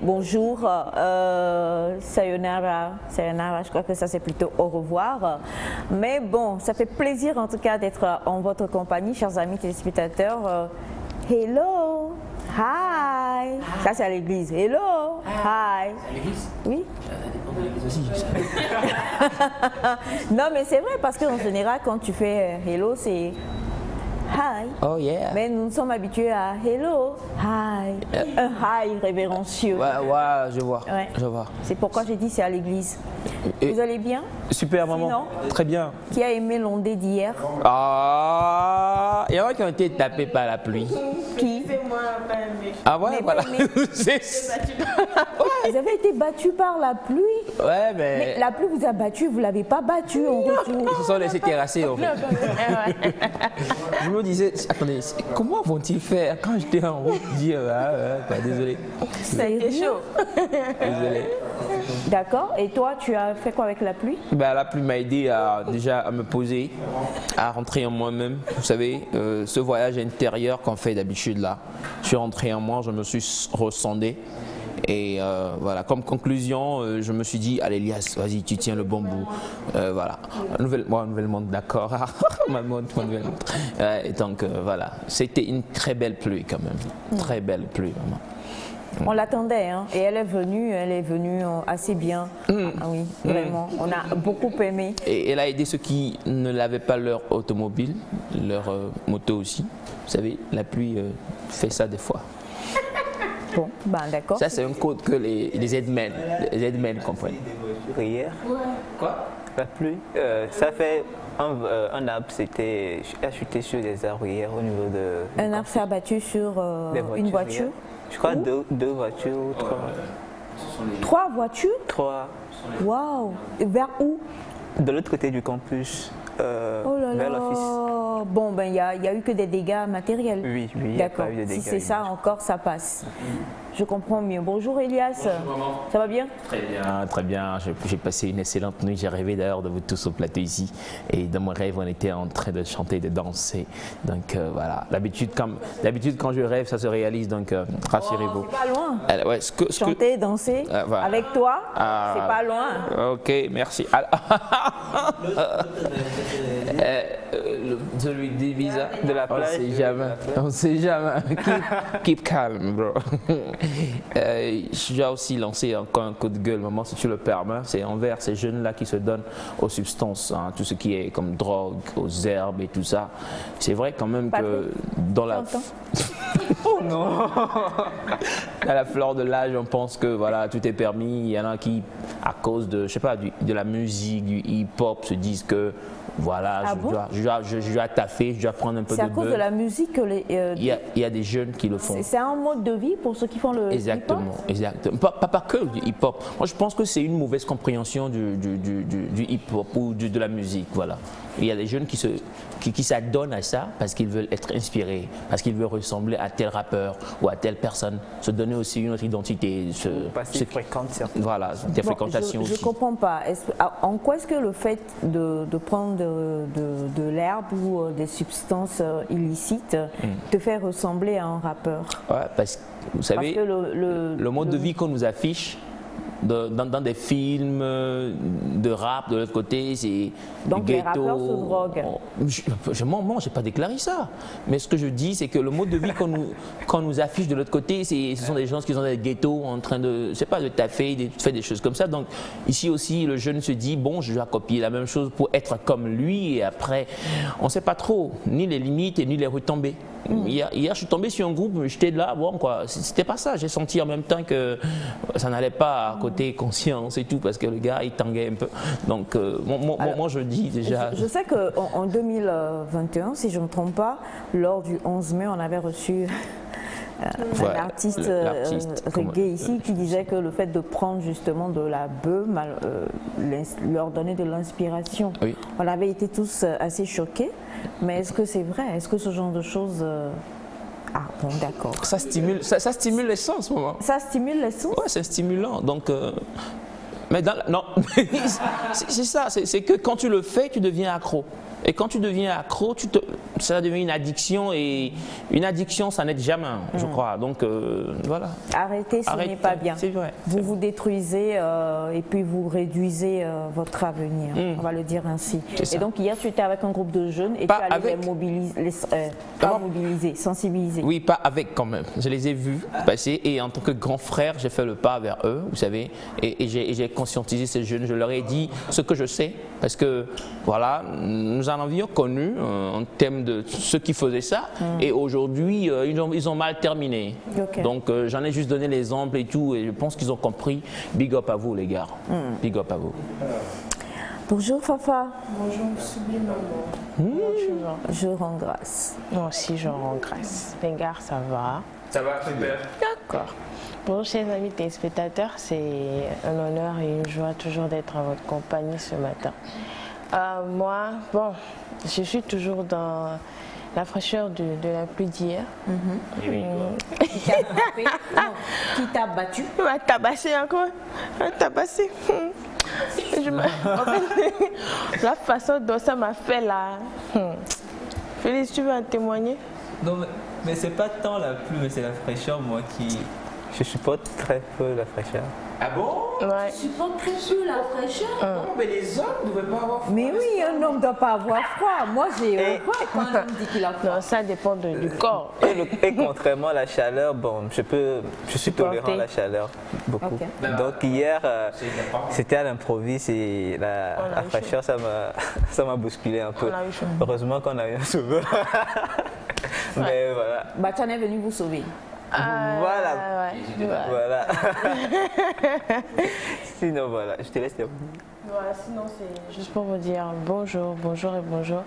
bonjour, sayonara, sayonara, je crois que ça c'est plutôt au revoir. Mais bon, ça fait plaisir en tout cas d'être en votre compagnie, chers amis téléspectateurs. Hello, hi, ça c'est à l'église. Hello, hi. À l'église? Oui. Ça dépend de l'église aussi. Non mais c'est vrai parce qu'en général quand tu fais hello c'est hi. Oh yeah. Mais nous sommes habitués à hello, hi, un hi révérencieux. Ouais, je vois. Ouais. Je vois. C'est pourquoi j'ai dit c'est à l'église. Vous allez bien? Super maman. Sinon, très bien. Qui a aimé l'ondée d'hier? Ah, il y en a qui ont été tapés par la pluie. Qui? Ah ouais, Mais voilà. mais- Vous avez été battus par la pluie? Ouais, Mais mais la pluie vous a battu, vous ne l'avez pas battu en retour. ils se sont laissés terrasser en fait. Je me disais, attendez, comment vont-ils faire quand j'étais en route dire désolé. Ça a été chaud. Désolé. D'accord. Et toi, tu as fait quoi avec la pluie? Ben, la pluie m'a aidé déjà à me poser, à rentrer en moi-même. Vous savez, ce voyage intérieur qu'on fait d'habitude là. Je suis rentré en moi, je me suis ressondé. Et voilà, comme conclusion, je me suis dit, allez Elias, vas-y, tu tiens le bon bout. Voilà, nouvelle montre, d'accord. ma nouvelle montre. Et donc voilà, c'était une très belle pluie quand même. Très belle pluie, vraiment. On l'attendait, hein, et elle est venue assez bien. Ah oui, vraiment, on a beaucoup aimé. Et elle a aidé ceux qui ne l'avaient pas leur automobile, leur moto aussi. Vous savez, la pluie fait ça des fois. Bon, ben d'accord. Ça, c'est un code que les aidemens comprennent. Hier, Quoi? la pluie, ça fait un arbre a chuté sur les arbres hier au niveau de... Un arbre s'est abattu sur des une hier. voiture. Je crois deux voitures ou trois. 3 voitures? Trois. Waouh! Et vers où? De l'autre côté du campus, Oh là vers là! l'office. Bon, ben il y a eu que des dégâts matériels. Oui, il n'y a D'accord. pas eu de dégâts. Si c'est ça encore, ça passe. Je comprends mieux. Bonjour Elias. Ça va bien? Très bien, très bien. J'ai passé une excellente nuit. J'ai rêvé d'ailleurs de vous tous au plateau ici. Et dans mon rêve, on était en train de chanter, de danser. Donc voilà. D'habitude, quand je rêve, ça se réalise. Donc rassurez-vous. C'est pas loin. Ouais, Chanter, danser, voilà. avec toi, Ah. c'est pas loin. Ok, merci. Celui des visas De la plage. On sait jamais. Keep calm, bro. Je dois aussi lancer encore un coup de gueule, maman, si tu le permets. C'est envers ces jeunes-là qui se donnent aux substances, hein, tout ce qui est comme drogue, aux herbes et tout ça. C'est vrai quand même que dans la... Oh non. À la fleur de l'âge, on pense que voilà, tout est permis. Il y en a qui, à cause de, je sais pas, de la musique, du hip-hop, se disent que voilà, je dois taffer, je dois prendre un peu de C'est à cause de la musique que les. Il y a des jeunes qui le font. C'est un mode de vie pour ceux qui font le Exactement, hip-hop? exactement. Pas que du hip-hop. Moi, je pense que c'est une mauvaise compréhension du hip-hop ou de la musique, voilà. Il y a des jeunes qui s'adonnent à ça parce qu'ils veulent être inspirés, parce qu'ils veulent ressembler à tel rappeur ou à telle personne, se donner aussi une autre identité. Parce qu'ils fréquentent certains. Voilà, des fréquentations Je aussi. ne comprends pas. En quoi est-ce que le fait de prendre de l'herbe ou des substances illicites te fait ressembler à un rappeur? Ouais, parce que vous savez, Parce que le mode de vie qu'on nous affiche dans des films de rap, de l'autre côté, c'est donc du les ghetto. rappeurs se droguent. Je n'ai pas déclaré ça. Mais ce que je dis, c'est que le mode de vie qu'on nous affiche de l'autre côté, ce sont des gens qui sont dans des ghettos en train de, je sais pas, de taffer, de faire des choses comme ça. Donc ici aussi, le jeune se dit, bon, je dois copier la même chose pour être comme lui. Et après, on ne sait pas trop, ni les limites et ni les retombées. Hier, je suis tombé sur un groupe, j'étais là, bon quoi, c'était pas ça. J'ai senti en même temps que ça n'allait pas à côté conscience et tout, parce que le gars il tanguait un peu. Donc moi je dis déjà. Je sais qu'en 2021, si je ne me trompe pas, lors du 11 mai, on avait reçu un artiste reggae ici qui disait que le fait de prendre justement de la bœuf leur donnait de l'inspiration. Oui. On avait été tous assez choqués, mais est-ce que c'est vrai? Est-ce que ce genre de choses... Ah bon, d'accord. Ça stimule les sens en ce moment. Ça stimule les sens? Ouais, c'est stimulant. Donc Mais non, c'est ça, c'est que quand tu le fais, tu deviens accro. Et quand tu deviens accro, ça devient une addiction et une addiction, ça n'aide jamais, je crois. Donc voilà. Arrêtez, ce n'est pas bien. C'est vrai. Vous vous détruisez et puis vous réduisez votre avenir, on va le dire ainsi. Et donc hier, tu étais avec un groupe de jeunes et tu allais les mobiliser, sensibiliser. Oui, pas avec quand même. Je les ai vus passer et en tant que grand frère, j'ai fait le pas vers eux, vous savez, et j'ai conscientisé ces jeunes. Je leur ai dit ce que je sais parce que voilà, nous en avions connu en termes de ceux qui faisaient ça et aujourd'hui ils ont mal terminé. Okay. Donc j'en ai juste donné l'exemple et tout et je pense qu'ils ont compris. Big up à vous les gars, big up à vous. Bonjour Fafa. Bonjour sublime maman. Bonjour. Je rends grâce. Moi aussi je rends grâce. Les gars, ça va? Ça va, super. D'accord. Bonjour chers amis téléspectateurs, c'est un honneur et une joie toujours d'être en votre compagnie ce matin. Moi, bon, je suis toujours dans la fraîcheur de la pluie d'hier. Qui t'a frappé? Non, qui t'a battu? Il m'a tabassé encore. Il m'a tabassé. En fait, la façon dont ça m'a fait là. Félix, tu veux en témoigner? Non, mais c'est pas tant la pluie, mais c'est la fraîcheur, moi, qui... Je supporte très peu la fraîcheur. Ah bon? Ouais. Tu supportes très peu la fraîcheur? Non, mais les hommes ne devraient pas avoir froid. Mais oui, un homme ne doit pas avoir froid. Moi, j'ai horreur quand un homme dit qu'il a froid. Non, ça dépend du corps. Et contrairement à la chaleur, bon, je suis tolérant à la chaleur beaucoup. Okay. Donc hier, c'était à l'improviste et la fraîcheur, ça m'a bousculé un peu. Heureusement qu'on a eu un sauveur. Mais voilà. Bachan est venu vous sauver. Voilà. Ouais. Voilà. Sinon, voilà, je te laisse terminer. Voilà, sinon c'est juste pour vous dire bonjour, bonjour et bonjour.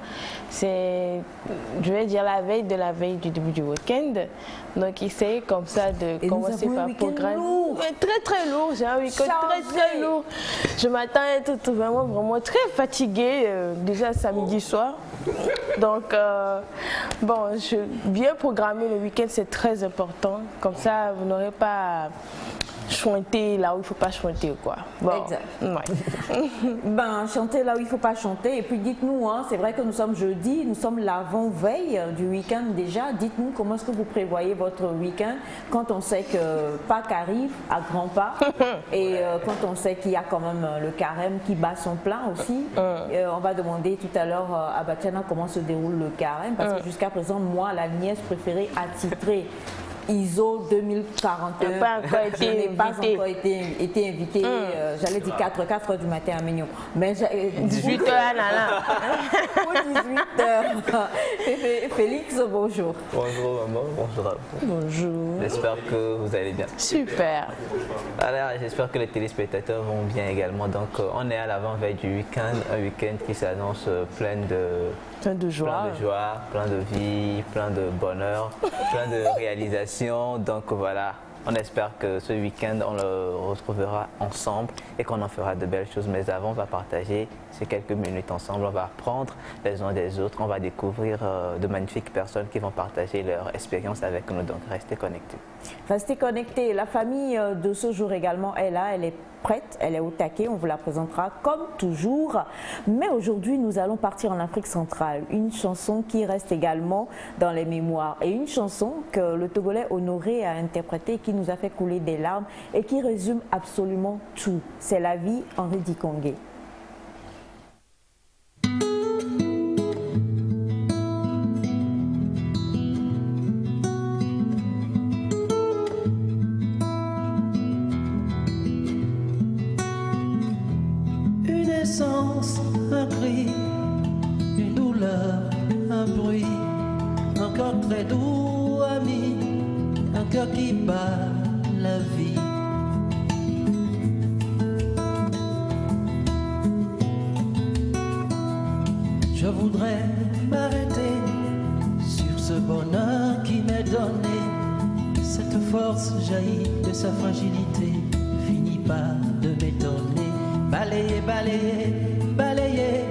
C'est, je vais dire la veille du début du week-end. Donc essayez comme ça de commencer par programme. Très très lourd, j'ai un week-end très lourd. Je m'attends à être vraiment très fatiguée déjà samedi soir. Donc bon, bien programmer le week-end c'est très important. Comme ça vous n'aurez pas chanter là où il ne faut pas chanter quoi. Bon, exact. Ouais. Ben, chanter là où il ne faut pas chanter. Et puis dites-nous, hein, c'est vrai que nous sommes jeudi, nous sommes l'avant-veille du week-end déjà. Dites-nous comment est-ce que vous prévoyez votre week-end quand on sait que Pâques arrive à grands pas et quand on sait qu'il y a quand même le carême qui bat son plein aussi. On va demander tout à l'heure à Batiana comment se déroule le carême parce que jusqu'à présent, moi, la nièce préférée attitrée ISO 2041, je n'ai pas encore été invitée, j'allais dire 4 heures du matin à Mignon. Mais 18 h là. Ou 18 h. Félix, bonjour. Bonjour maman, bonjour à vous. Bonjour. J'espère que vous allez bien. Super. Alors, j'espère que les téléspectateurs vont bien également. Donc on est à l'avant-veille du week-end, un week-end qui s'annonce plein de joie, plein de vie, plein de bonheur, plein de réalisations. Donc voilà, on espère que ce week-end, on le retrouvera ensemble et qu'on en fera de belles choses. Mais avant, on va partager ces quelques minutes ensemble. On va apprendre les uns des autres. On va découvrir de magnifiques personnes qui vont partager leur expérience avec nous. Donc restez connectés. Restez connectés. La famille de ce jour également est là. Elle est prête, elle est au taquet, on vous la présentera comme toujours. Mais aujourd'hui, nous allons partir en Afrique centrale. Une chanson qui reste également dans les mémoires et une chanson que le Togolais Honoré a interprétée, qui nous a fait couler des larmes et qui résume absolument tout. C'est la vie Henri Dikongé. Un cri, une douleur, un bruit, un cœur très doux, ami, un cœur qui bat la vie. Je voudrais m'arrêter sur ce bonheur qui m'est donné. Cette force jaillit de sa fragilité, finit par de m'étonner. Balayer, balayer, balayer,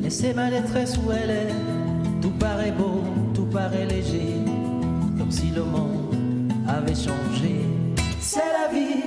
laissez ma détresse où elle est. Tout paraît beau, tout paraît léger, comme si le monde avait changé. C'est la vie,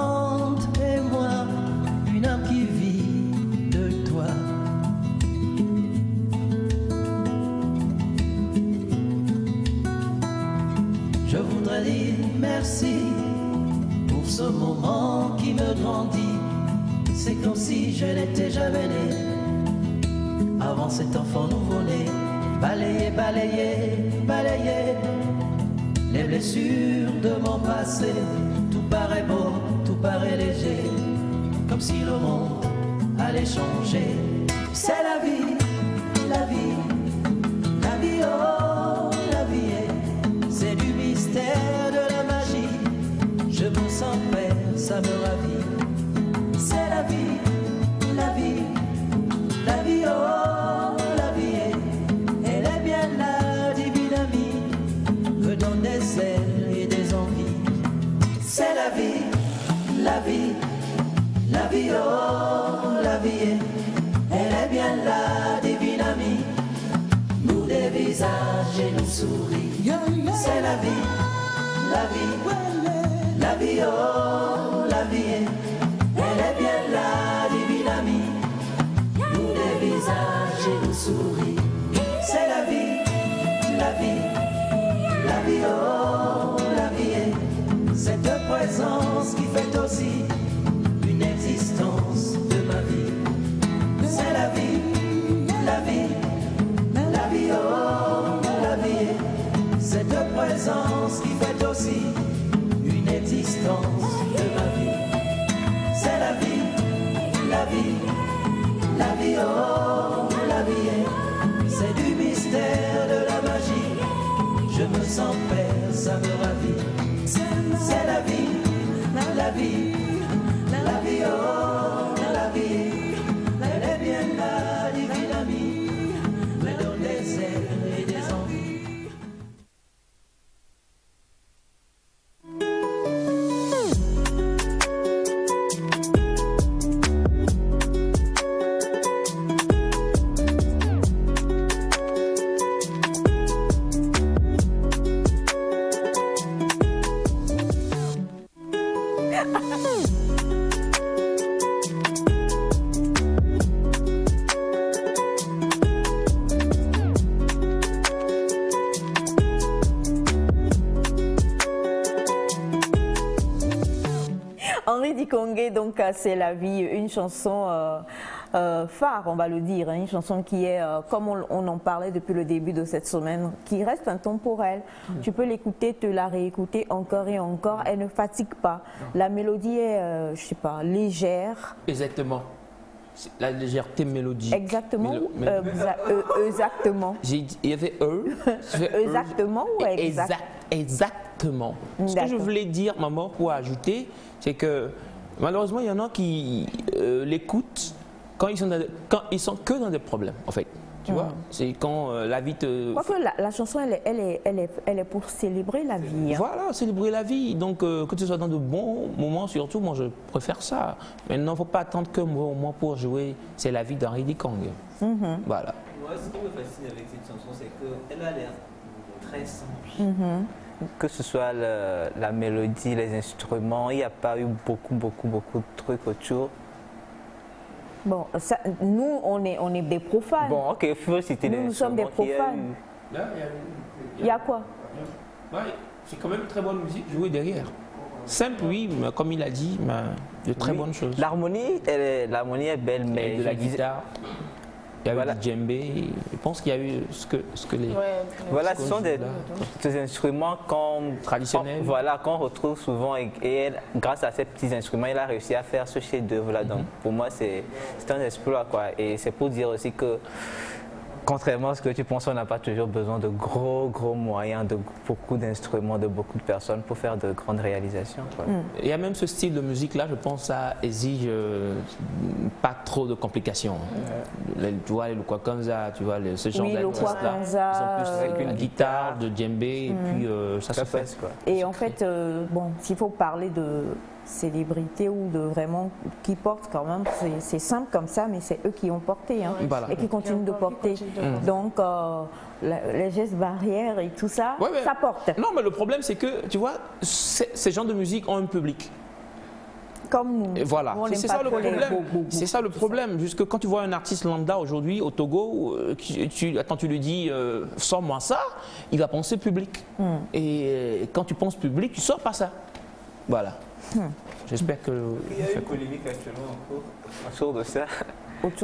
chante et moi, une âme qui vit de toi. Je voudrais dire merci pour ce moment qui me grandit. C'est comme si je n'étais jamais né. Avant cet enfant nouveau-né, balayer, balayer, balayer les blessures de mon passé. Tout paraît beau, tout paraît léger, comme si le monde allait changer. C'est la vie, la vie, la vie, oh, la vie est. C'est du mystère, de la magie. Je me sens père, ça me ravit. C'est la vie, la vie, la vie, oh, la vie est. Elle est bien là, divine amie, me donne des ailes et des envies. C'est la vie, la vie, la vie, oh, la vie est. Elle est bien là, divine amie, nous dévisage et nous sourit. C'est la vie, la vie, la vie, oh, la vie est. Elle est bien là, divine amie, nous dévisage et nous sourit. C'est la vie, la vie, la vie, oh, la vie est. Cette présence qui fait aussi une existence de ma vie. C'est la vie, la vie, la vie, oh, la vie est. Cette présence qui fait aussi une existence de ma vie. C'est la vie, la vie, la vie, oh, la vie est. C'est du mystère, de la magie. Je me sens père, ça me ravit. C'est la vie, la vie, la vie, oh, la vie. Elle est bien là, divine amie, me donne des ailes et des envies. Henri Dikongué, donc c'est la vie, une chanson phare, on va le dire, hein, une chanson qui est, comme on en parlait depuis le début de cette semaine, qui reste intemporelle. Tu peux l'écouter, te la réécouter encore et encore, elle ne fatigue pas. La mélodie est, je sais pas, légère. Exactement. La légèreté mélodique. Exactement. Exactement. Il y avait Exactement ou exact? Exactement. Ce que je voulais dire, maman, pour ajouter, c'est que malheureusement, il y en a qui l'écoutent quand ils sont que dans des problèmes, en fait. Tu vois, c'est quand la vie te... Quoique la chanson, elle est pour célébrer la vie. Hein. Voilà, célébrer la vie. Donc, que tu sois dans de bons moments, surtout, moi, je préfère ça. Maintenant, il ne faut pas attendre que moi pour jouer C'est la vie d'Henri Dikongué. Voilà. Moi, ce qui me fascine avec cette chanson, c'est qu'elle a l'air très simple. Que ce soit la mélodie, les instruments, il n'y a pas eu beaucoup de trucs autour. Bon, ça, nous, on est des profanes. Bon, ok, il faut citer les nous sommes des profanes. Là, il y a quoi? Ouais, c'est quand même très bonne musique jouée derrière. Simple, oui, mais comme il a dit, de très bonnes choses. L'harmonie est belle, mais... Et de la guitare. Il y a eu du djembé, je pense qu'il y a eu ce que les... Voilà, ce sont des instruments traditionnels. Qu'on retrouve souvent et grâce à ces petits instruments, il a réussi à faire ce chef-d'œuvre-là. Donc pour moi, c'est un exploit, quoi. Et c'est pour dire aussi que, contrairement à ce que tu penses, on n'a pas toujours besoin de gros moyens, de beaucoup d'instruments, de beaucoup de personnes pour faire de grandes réalisations, quoi. Il y a même ce style de musique-là, je pense, ça exige pas trop de complications. Tu vois, le kwakanza, tu vois, ce genre d'artistes-là, ils sont plus avec une guitare, de djembé, et puis ça se fait. Quoi. Et en fait, bon, s'il faut parler de célébrité ou de vraiment qui portent quand même, c'est simple comme ça, mais c'est eux qui ont porté et qui continuent de porter. Donc les gestes barrières et tout ça, ça porte. Non, mais le problème c'est que tu vois, ces genres de musique ont un public. Comme nous. Et voilà, c'est ça le problème. C'est ça le problème. Jusque quand tu vois un artiste lambda aujourd'hui au Togo, tu lui dis sors-moi ça, il va penser public. Et quand tu penses public, tu sors pas ça. Voilà. J'espère que... Il y a une polémique actuellement en cours autour de ça.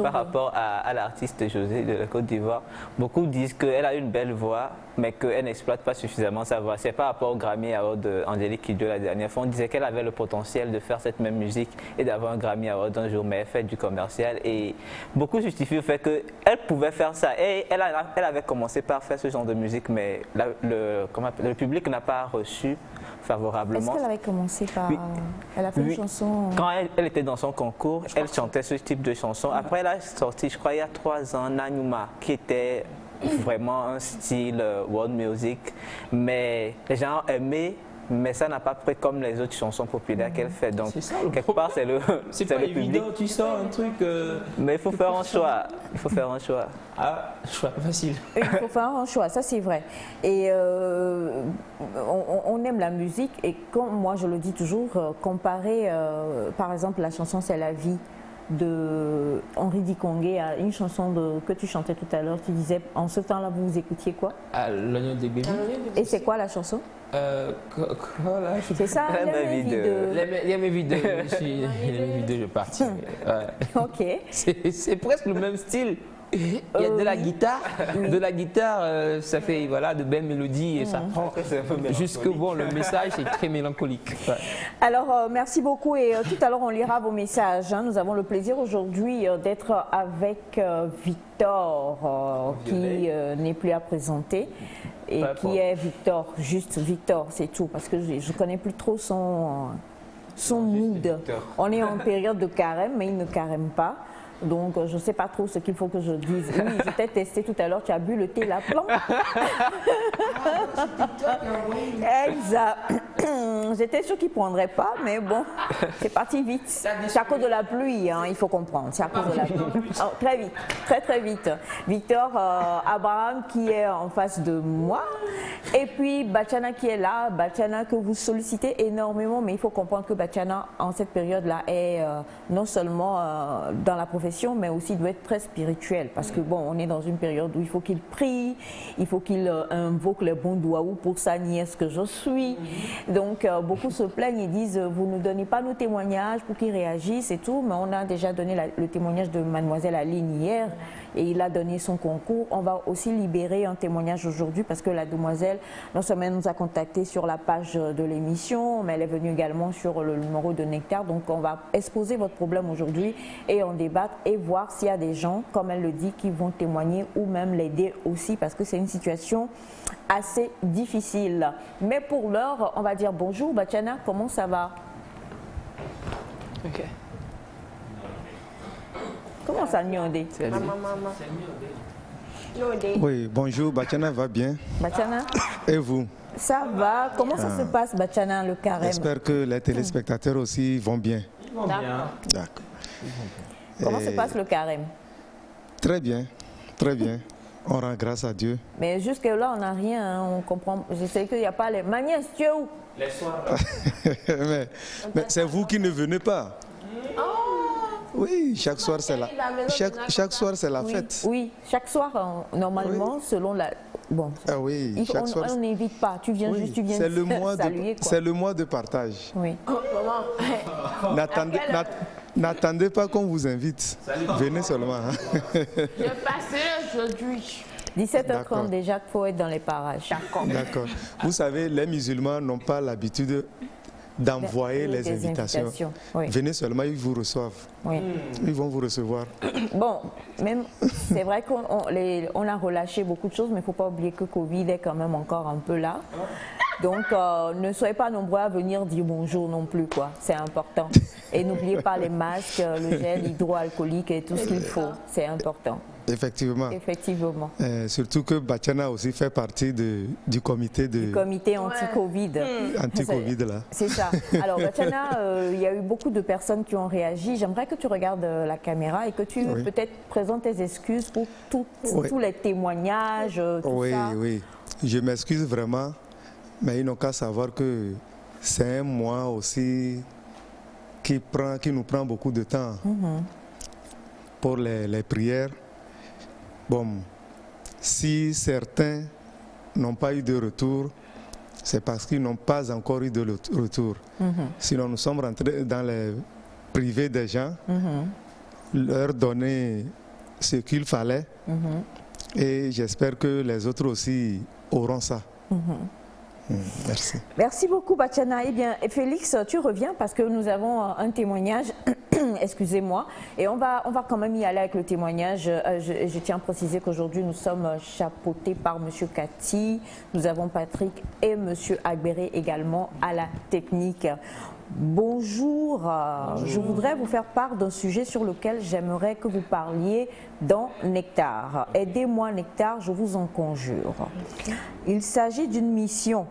Par rapport à l'artiste José de la Côte d'Ivoire, beaucoup disent qu'elle a une belle voix, mais qu'elle n'exploite pas suffisamment sa voix. C'est par rapport au Grammy Award d'Angélique Kidjo la dernière fois. On disait qu'elle avait le potentiel de faire cette même musique et d'avoir un Grammy Award un jour, mais elle fait du commercial. Et beaucoup justifient le fait qu'elle pouvait faire ça. Et elle avait commencé par faire ce genre de musique, mais le public n'a pas reçu favorablement. Est-ce qu'elle avait commencé par... Oui. Elle a fait une chanson... Quand elle était dans son concours, elle chantait ce type de chanson. Après, elle a sorti, je crois, il y a 3 ans, Nanyuma, qui était vraiment un style world music. Mais les gens aimaient, mais ça n'a pas pris comme les autres chansons populaires qu'elle fait. Donc, quelque part, c'est le public. C'est pas évident, tu sors un truc... Mais il faut faire un choix. Il faut faire un choix. Ah, choix pas facile. Il faut faire un choix, ça c'est vrai. Et on aime la musique et comme moi je le dis toujours, comparer par exemple la chanson C'est la vie de Henri Dikongué à une chanson que tu chantais tout à l'heure, tu disais en ce temps-là vous écoutiez quoi? L'oignon des bébés. Et c'est quoi la chanson? C'est ça, il y a mes vidéos, je suis parti. Ok. C'est presque le même style. Il y a de la guitare, ça fait voilà, de belles mélodies et ça prend jusque bon, le message est très mélancolique. Ouais. Alors merci beaucoup et tout à l'heure on lira vos messages. Nous avons le plaisir aujourd'hui d'être avec Victor qui n'est plus à présenter et qui est Victor, juste Victor, c'est tout parce que je ne connais plus trop son mood. On est en période de carême mais il ne carême pas. Donc, je ne sais pas trop ce qu'il faut que je dise. Oui, je t'ai testé tout à l'heure, tu as bu le thé Laplan. Exact. J'étais sûre qu'il ne prendrait pas, mais bon, c'est parti vite. C'est à cause de la pluie, hein, il faut comprendre. C'est à cause de la pluie. Oh, très vite, très vite. Victor Abraham qui est en face de moi. Et puis, Bachana qui est là. Bachana que vous sollicitez énormément, mais il faut comprendre que Bachana, en cette période-là, est non seulement dans la profession, mais aussi doit être très spirituel parce que bon, on est dans une période où il faut qu'il prie, il faut qu'il invoque les bons douaous pour sa nièce que je suis. Donc beaucoup se plaignent et disent vous ne donnez pas nos témoignages pour qu'ils réagissent et tout, mais on a déjà donné le témoignage de mademoiselle Aline hier et il a donné son concours. On va aussi libérer un témoignage aujourd'hui parce que la demoiselle non seulement nous a contacté sur la page de l'émission, mais elle est venue également sur le numéro de Nectar. Donc on va exposer votre problème aujourd'hui et en débattre et voir s'il y a des gens, comme elle le dit, qui vont témoigner ou même l'aider aussi parce que c'est une situation assez difficile. Mais pour l'heure, on va dire bonjour. Bachana, comment ça va? Ok. Comment ça, Nyondé? Oui, bonjour, Bachana va bien. Bachana? Et vous? Ça va. Comment ça se passe, Bachana, le carême? J'espère que les téléspectateurs aussi vont bien. Ils vont bien. D'accord. Comment se passe le carême? Très bien, très bien. On rend grâce à Dieu. Mais jusque-là, on n'a rien, hein, on comprend. Je sais qu'il n'y a pas les manières, Dieu. Les soirs. mais c'est vous qui ne venez pas. Oui, chaque soir c'est la, chaque soir c'est la fête. Oui, chaque soir, normalement, selon la... Bon, ah oui, chaque soir. On n'invite pas, tu viens juste, tu viens saluer. C'est le mois de partage. Oui. N'attendez pas qu'on vous invite. Venez seulement. Hein. Je passerai aujourd'hui. 17h30 déjà, il faut être dans les parages. D'accord. Vous savez, les musulmans n'ont pas l'habitude d'envoyer les invitations. Oui. Venez seulement, ils vous reçoivent. Oui. Ils vont vous recevoir. Bon, même c'est vrai qu'on a relâché beaucoup de choses, mais il ne faut pas oublier que Covid est quand même encore un peu là. Donc, ne soyez pas nombreux à venir dire bonjour non plus, quoi. C'est important. Et n'oubliez pas les masques, le gel hydroalcoolique et tout ce qu'il faut. C'est important. Effectivement. Effectivement. Surtout que Bachana aussi fait partie du comité anti-Covid. Anti-Covid, là. C'est ça. Alors, Bachana, il y a eu beaucoup de personnes qui ont réagi. J'aimerais que tu regardes la caméra et que tu peut-être présentes tes excuses pour tous les témoignages, tout ça. Oui. Je m'excuse vraiment, mais ils n'ont qu'à savoir que c'est un mois aussi qui nous prend beaucoup de temps pour les prières. Bon, si certains n'ont pas eu de retour, c'est parce qu'ils n'ont pas encore eu de retour. Sinon, nous sommes rentrés dans les privés des gens, leur donner ce qu'il fallait, et j'espère que les autres aussi auront ça. Merci. Merci beaucoup, Batiana. Eh bien, Félix, tu reviens parce que nous avons un témoignage, excusez-moi, et on va quand même y aller avec le témoignage. Je tiens à préciser qu'aujourd'hui, nous sommes chapeautés par M. Cathy, nous avons Patrick et M. Agbéré également à la technique. Bonjour. Bonjour, je voudrais vous faire part d'un sujet sur lequel j'aimerais que vous parliez dans Nectar. Aidez-moi Nectar, je vous en conjure. Il s'agit d'une mission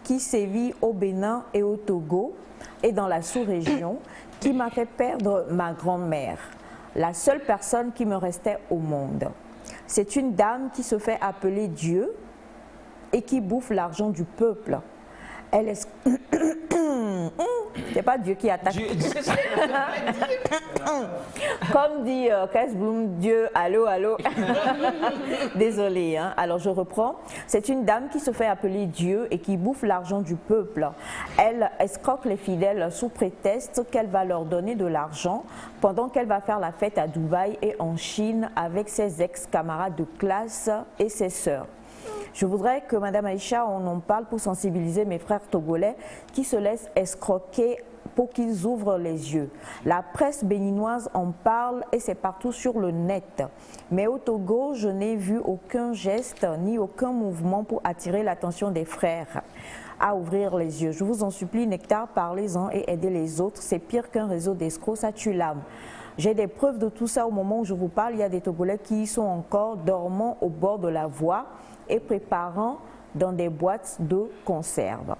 qui sévit au Bénin et au Togo et dans la sous-région qui m'a fait perdre ma grand-mère, la seule personne qui me restait au monde. C'est une dame qui se fait appeler Dieu et qui bouffe l'argent du peuple. Elle est... C'est pas Dieu qui attaque. Comme dit Kees Bloem, Dieu, allô, allô. Désolée, hein. Alors je reprends. C'est une dame qui se fait appeler Dieu et qui bouffe l'argent du peuple. Elle escroque les fidèles sous prétexte qu'elle va leur donner de l'argent pendant qu'elle va faire la fête à Dubaï et en Chine avec ses ex-camarades de classe et ses sœurs. Je voudrais que Mme Aïcha, on en parle pour sensibiliser mes frères togolais qui se laissent escroquer pour qu'ils ouvrent les yeux. La presse béninoise en parle et c'est partout sur le net. Mais au Togo, je n'ai vu aucun geste ni aucun mouvement pour attirer l'attention des frères à ouvrir les yeux. Je vous en supplie, Nectar, parlez-en et aidez les autres. C'est pire qu'un réseau d'escrocs, ça tue l'âme. J'ai des preuves de tout ça au moment où je vous parle. Il y a des Togolais qui sont encore dormant au bord de la voie et préparant dans des boîtes de conserve.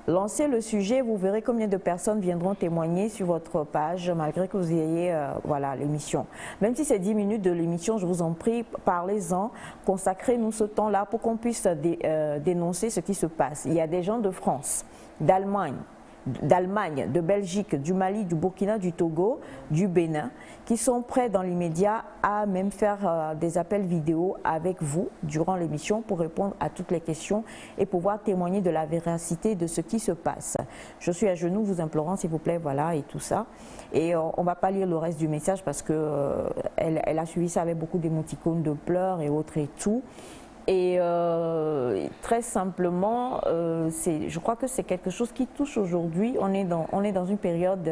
Lancez le sujet, vous verrez combien de personnes viendront témoigner sur votre page, malgré que vous ayez voilà, l'émission. Même si c'est 10 minutes de l'émission, je vous en prie, parlez-en, consacrez-nous ce temps-là pour qu'on puisse dénoncer ce qui se passe. Il y a des gens de France, d'Allemagne, de Belgique, du Mali, du Burkina, du Togo, du Bénin, qui sont prêts dans l'immédiat à même faire des appels vidéo avec vous durant l'émission pour répondre à toutes les questions et pouvoir témoigner de la véracité de ce qui se passe. Je suis à genoux vous implorant s'il vous plaît, voilà, et tout ça. Et on ne va pas lire le reste du message parce que elle a suivi ça avec beaucoup d'émoticônes de pleurs et autres et tout. Et très simplement, je crois que c'est quelque chose qui touche aujourd'hui. On est dans une période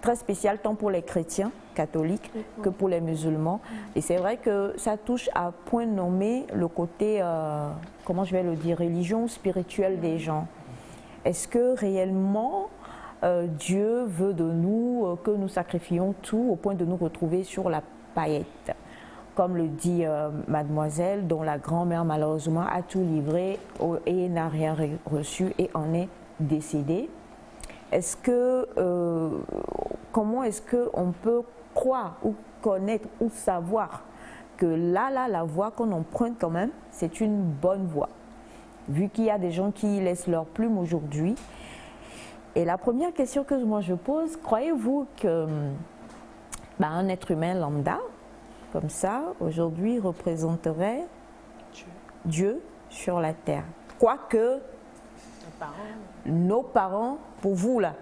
très spéciale, tant pour les chrétiens catholiques que pour les musulmans. Et c'est vrai que ça touche à point nommé le côté, comment je vais le dire, religion ou spirituel des gens. Est-ce que réellement Dieu veut de nous que nous sacrifions tout au point de nous retrouver sur la paillette ? Comme le dit mademoiselle, dont la grand-mère malheureusement a tout livré et n'a rien reçu et en est décédée. Est-ce que, comment est-ce qu'on peut croire ou connaître ou savoir que là, la voie qu'on emprunte quand même, c'est une bonne voie, vu qu'il y a des gens qui laissent leur plume aujourd'hui. Et la première question que moi je pose, croyez-vous que un être humain lambda, comme ça, aujourd'hui, représenterait Dieu sur la terre? Quoique nos parents, pour vous là,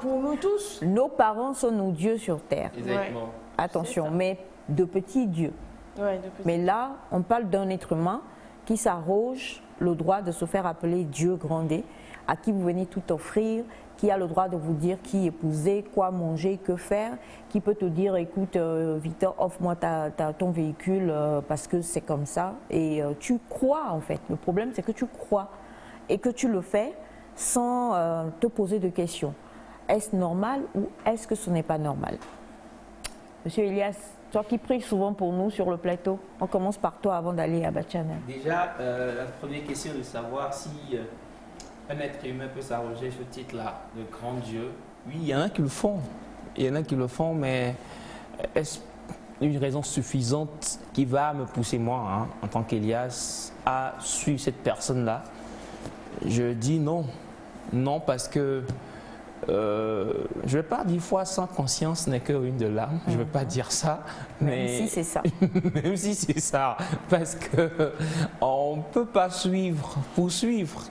pour nous tous, nos parents sont nos dieux sur terre. Exactement. Ouais. Attention, mais de petits dieux. Ouais, de petits. Mais là, on parle d'un être humain qui s'arroge le droit de se faire appeler Dieu grandé, à qui vous venez tout offrir, qui a le droit de vous dire qui épouser, quoi manger, que faire, qui peut te dire écoute Victor, offre-moi ton véhicule parce que c'est comme ça. Et tu crois en fait. Le problème c'est que tu crois et que tu le fais sans te poser de questions. Est-ce normal ou est-ce que ce n'est pas normal? Monsieur Elias, toi qui pries souvent pour nous sur le plateau, on commence par toi avant d'aller à Batiana. Déjà, la première question est de savoir si un être humain peut s'arroger ce titre-là de grand Dieu. Oui, il y en a qui le font. Il y en a qui le font, mais est-ce une raison suffisante qui va me pousser, moi, hein, en tant qu'Elias, à suivre cette personne-là? Je dis non. Non, parce que je ne vais pas dire foi sans conscience n'est que ruine de l'âme, je ne vais pas dire ça. Mais même si c'est ça. Même si c'est ça, parce qu'on ne peut pas suivre pour suivre.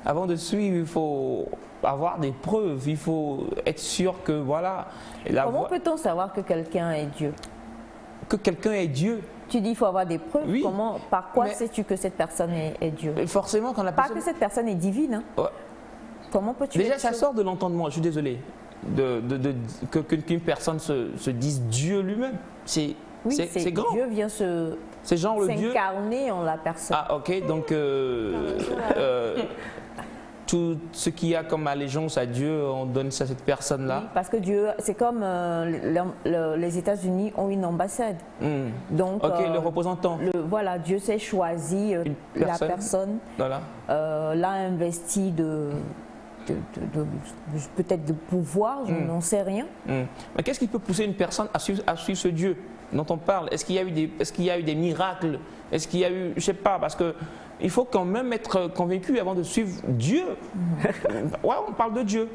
Avant de suivre, il faut avoir des preuves, il faut être sûr que voilà. Comment peut-on savoir que quelqu'un est Dieu? Que quelqu'un est Dieu? Tu dis qu'il faut avoir des preuves. Oui. Comment, par quoi sais-tu que cette personne est Dieu? Forcément, quand la personne... Pas que cette personne est divine. Hein. Ouais. Comment peux-tu... Déjà, ça sort de l'entendement, je suis désolé, qu'une personne se dise Dieu lui-même. C'est grand. Dieu vient s'incarner en la personne. Ah, ok, donc tout ce qu'il y a comme allégeance à Dieu, on donne ça à cette personne-là. Oui, parce que Dieu, c'est comme les États-Unis ont une ambassade. Donc, ok, le représentant. Voilà, Dieu s'est choisi la personne, voilà. L'a investi peut-être de pouvoir, je n'en sais rien. Mais qu'est-ce qui peut pousser une personne à suivre ce Dieu dont on parle? Est-ce qu'il y a eu des miracles? Est-ce qu'il y a eu, je ne sais pas, parce que il faut quand même être convaincu avant de suivre Dieu. Ouais, on parle de Dieu.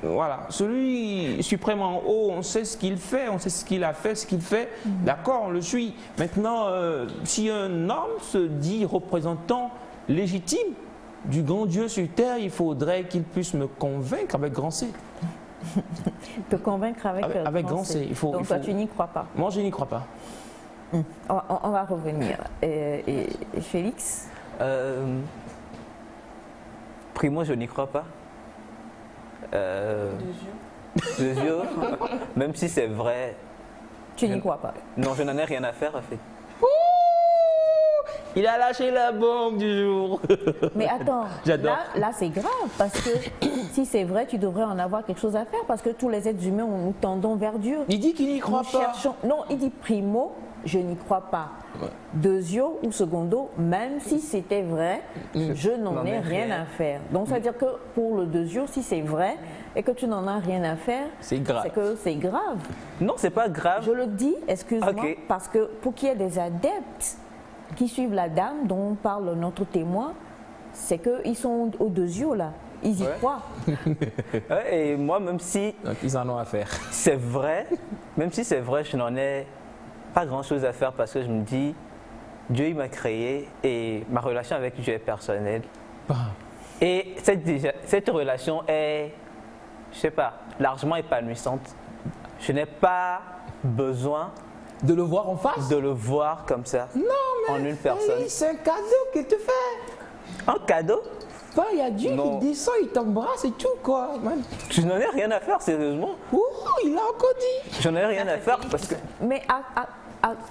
Voilà, celui suprême en haut, on sait ce qu'il fait, on sait ce qu'il a fait, ce qu'il fait. D'accord, on le suit. Maintenant, si un homme se dit représentant légitime du grand Dieu sur terre, il faudrait qu'il puisse me convaincre avec grand C. Te convaincre avec grand C. Donc toi, tu n'y crois pas? Moi, je n'y crois pas. On va revenir. Et Félix? Primo, je n'y crois pas. De Dieu, même si c'est vrai. Tu n'y crois pas? Non, je n'en ai rien à faire, en fait. Il a lâché la bombe du jour. Mais attends, là c'est grave, parce que si c'est vrai, tu devrais en avoir quelque chose à faire, parce que tous les êtres humains, nous tendons vers Dieu. Il dit qu'il n'y croit pas. Non, il dit primo, je n'y crois pas. Ouais. Deuxio ou secondo, même si c'était vrai, je n'en ai rien à faire. Donc ça veut dire que pour le deuxio, si c'est vrai et que tu n'en as rien à faire, c'est grave. C'est que c'est grave. Non, c'est pas grave. Je le dis, excuse-moi, parce que pour qu'il y ait des adeptes qui suivent la dame dont parle notre témoin, c'est qu'ils sont au deuxio là. Ils y croient. Et moi, même si... Donc, ils en ont à faire. C'est vrai, même si c'est vrai, je n'en ai pas grand-chose à faire parce que je me dis, Dieu il m'a créé et ma relation avec Dieu est personnelle. Et cette relation est, je sais pas, largement épanouissante. Je n'ai pas besoin de le voir en face. De le voir comme ça. Non, mais en une personne. C'est un cadeau qu'il te fait. Un cadeau? Il y a Dieu qui descend, il t'embrasse et tout, quoi. Man. Je n'en ai rien à faire, sérieusement. Ouh, il a encore dit. Je n'en ai rien à faire parce que... Mais,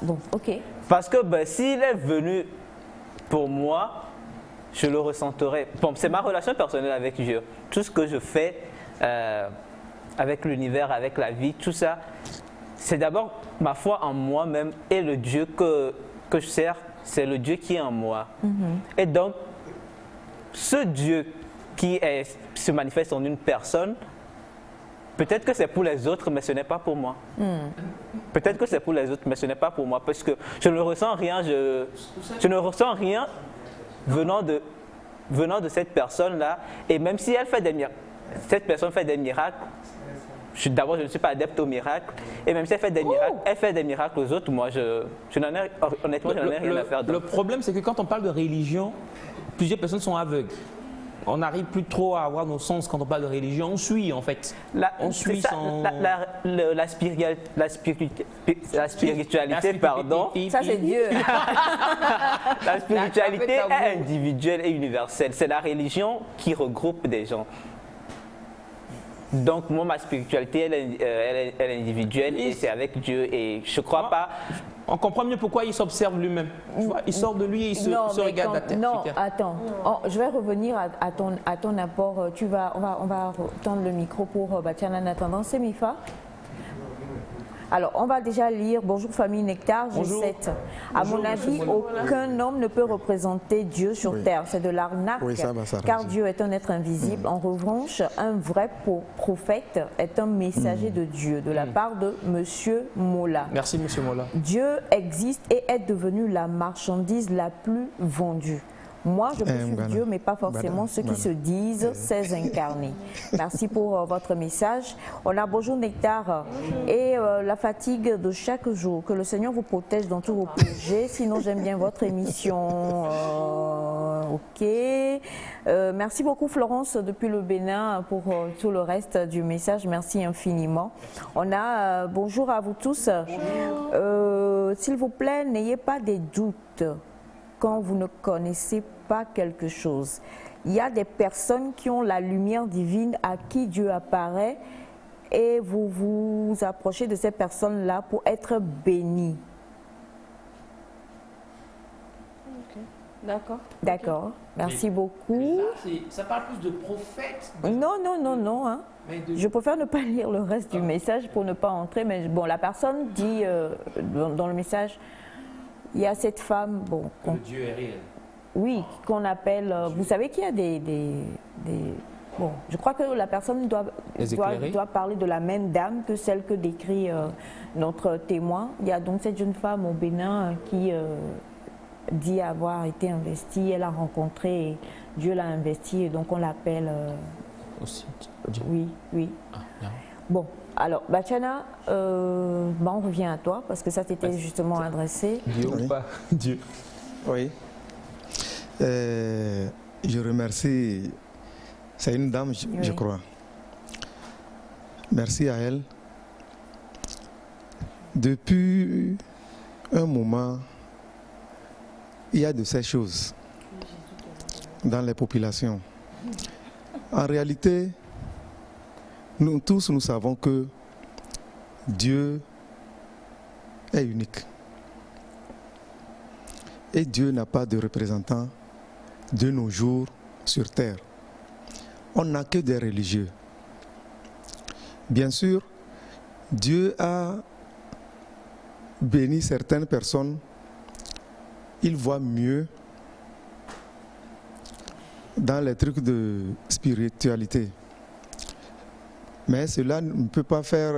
bon, ok. Parce que s'il est venu pour moi, je le ressentirai. Bon, c'est ma relation personnelle avec Dieu. Tout ce que je fais avec l'univers, avec la vie, tout ça, c'est d'abord ma foi en moi-même et le Dieu que je sers, c'est le Dieu qui est en moi. Et donc, ce Dieu qui se manifeste en une personne, peut-être que c'est pour les autres, mais ce n'est pas pour moi. Peut-être que c'est pour les autres, mais ce n'est pas pour moi. Parce que je ne ressens rien, je ne ressens rien venant de cette personne-là. Et même si elle fait cette personne fait des miracles, d'abord, je ne suis pas adepte aux miracles. Et même si elle fait des miracles, elle fait des miracles aux autres, moi, honnêtement, je n'en ai rien à faire. Le problème, c'est que quand on parle de religion, plusieurs personnes sont aveugles. On n'arrive plus trop à avoir nos sens quand on parle de religion. On suit, en fait. On suit sans... La spiritualité, pardon. Ça, c'est Dieu. La spiritualité est individuelle et universelle. C'est la religion qui regroupe des gens. Donc, moi, ma spiritualité, elle est individuelle et c'est avec Dieu. Et je ne crois pas... On comprend mieux pourquoi il s'observe lui-même. Il sort de lui et il se regarde à terre. Non, attends. Je vais revenir à ton apport. On va tendre le micro pour Batiana en attendant. C'est Mifa. Alors, on va déjà lire Bonjour famille Nectar, G7. À mon avis, aucun homme ne peut représenter Dieu sur terre. C'est de l'arnaque, car Dieu est un être invisible. En revanche, un vrai prophète est un messager de Dieu, de la part de Monsieur Mola. Merci, Monsieur Mola. Dieu existe et est devenu la marchandise la plus vendue. Moi, je peux suivre Dieu, mais pas forcément ceux qui se disent ses incarnés. Merci pour votre message. On a bonjour Nectar et la fatigue de chaque jour. Que le Seigneur vous protège dans tous vos projets. Sinon, j'aime bien votre émission. Ok. Merci beaucoup Florence depuis le Bénin pour tout le reste du message. Merci infiniment. On a bonjour à vous tous. S'il vous plaît, n'ayez pas des doutes quand vous ne connaissez pas quelque chose. Il y a des personnes qui ont la lumière divine à qui Dieu apparaît et vous vous approchez de ces personnes-là pour être bénis. Okay. D'accord. D'accord. Okay. Merci beaucoup. Là, ça parle plus de prophète. Non. Hein. Je préfère ne pas lire le reste du message pour ne pas entrer. Mais bon, la personne dit dans le message, il y a cette femme, bon, le Dieu est réel. Oui, qu'on appelle. Vous savez qu'il y a bon, je crois que la personne doit parler de la même dame que celle que décrit notre témoin. Il y a donc cette jeune femme au Bénin qui dit avoir été investie. Elle a rencontré, et Dieu l'a investie, et donc on l'appelle. Aussi. Oui. Ah, bien. Bon. Alors, Bachana, on revient à toi, parce que ça t'était justement adressé. Dieu ou pas Dieu. Oui. Je remercie, c'est une dame, je crois. Merci à elle. Depuis un moment, il y a de ces choses dans les populations. En réalité, nous tous, nous savons que Dieu est unique. Et Dieu n'a pas de représentant de nos jours sur terre. On n'a que des religieux. Bien sûr, Dieu a béni certaines personnes. Il voit mieux dans les trucs de spiritualité. Mais cela ne peut pas faire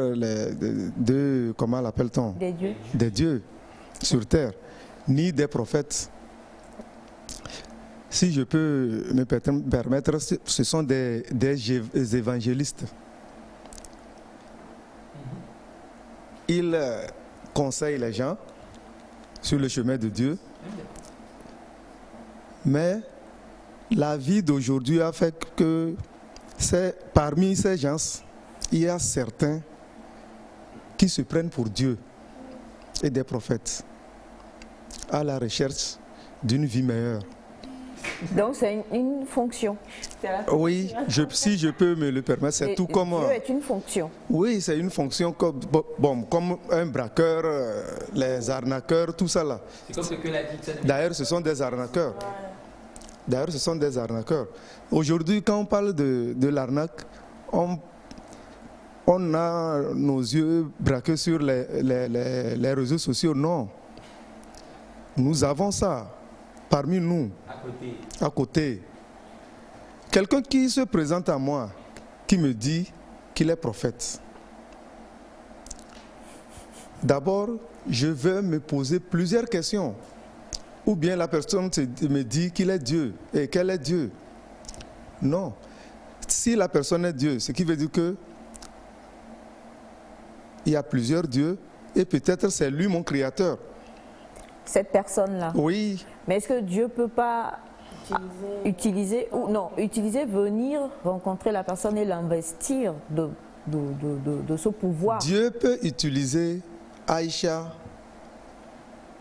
comment l'appelle-t-on? Des dieux. Des dieux sur terre, ni des prophètes. Si je peux me permettre, ce sont des évangélistes. Ils conseillent les gens sur le chemin de Dieu. Mais la vie d'aujourd'hui a fait que parmi ces gens, il y a certains qui se prennent pour Dieu et des prophètes à la recherche d'une vie meilleure. Donc c'est une fonction. Oui, si je peux me le permettre, c'est tout comme... Dieu est une fonction. Oui, c'est une fonction comme un braqueur, les arnaqueurs, tout ça là. C'est comme ce que l'a dit. D'ailleurs, ce sont des arnaqueurs. Aujourd'hui, quand on parle de l'arnaque, on a nos yeux braqués sur les réseaux sociaux. Non. Nous avons ça parmi nous, à côté. Quelqu'un qui se présente à moi, qui me dit qu'il est prophète. D'abord, je vais me poser plusieurs questions. Ou bien la personne me dit qu'il est Dieu et qu'elle est Dieu. Non. Si la personne est Dieu, ce qui veut dire que il y a plusieurs dieux et peut-être c'est lui mon créateur. Cette personne-là. Oui. Mais est-ce que Dieu ne peut pas utiliser, venir rencontrer la personne et l'investir de ce pouvoir? Dieu peut utiliser Aïcha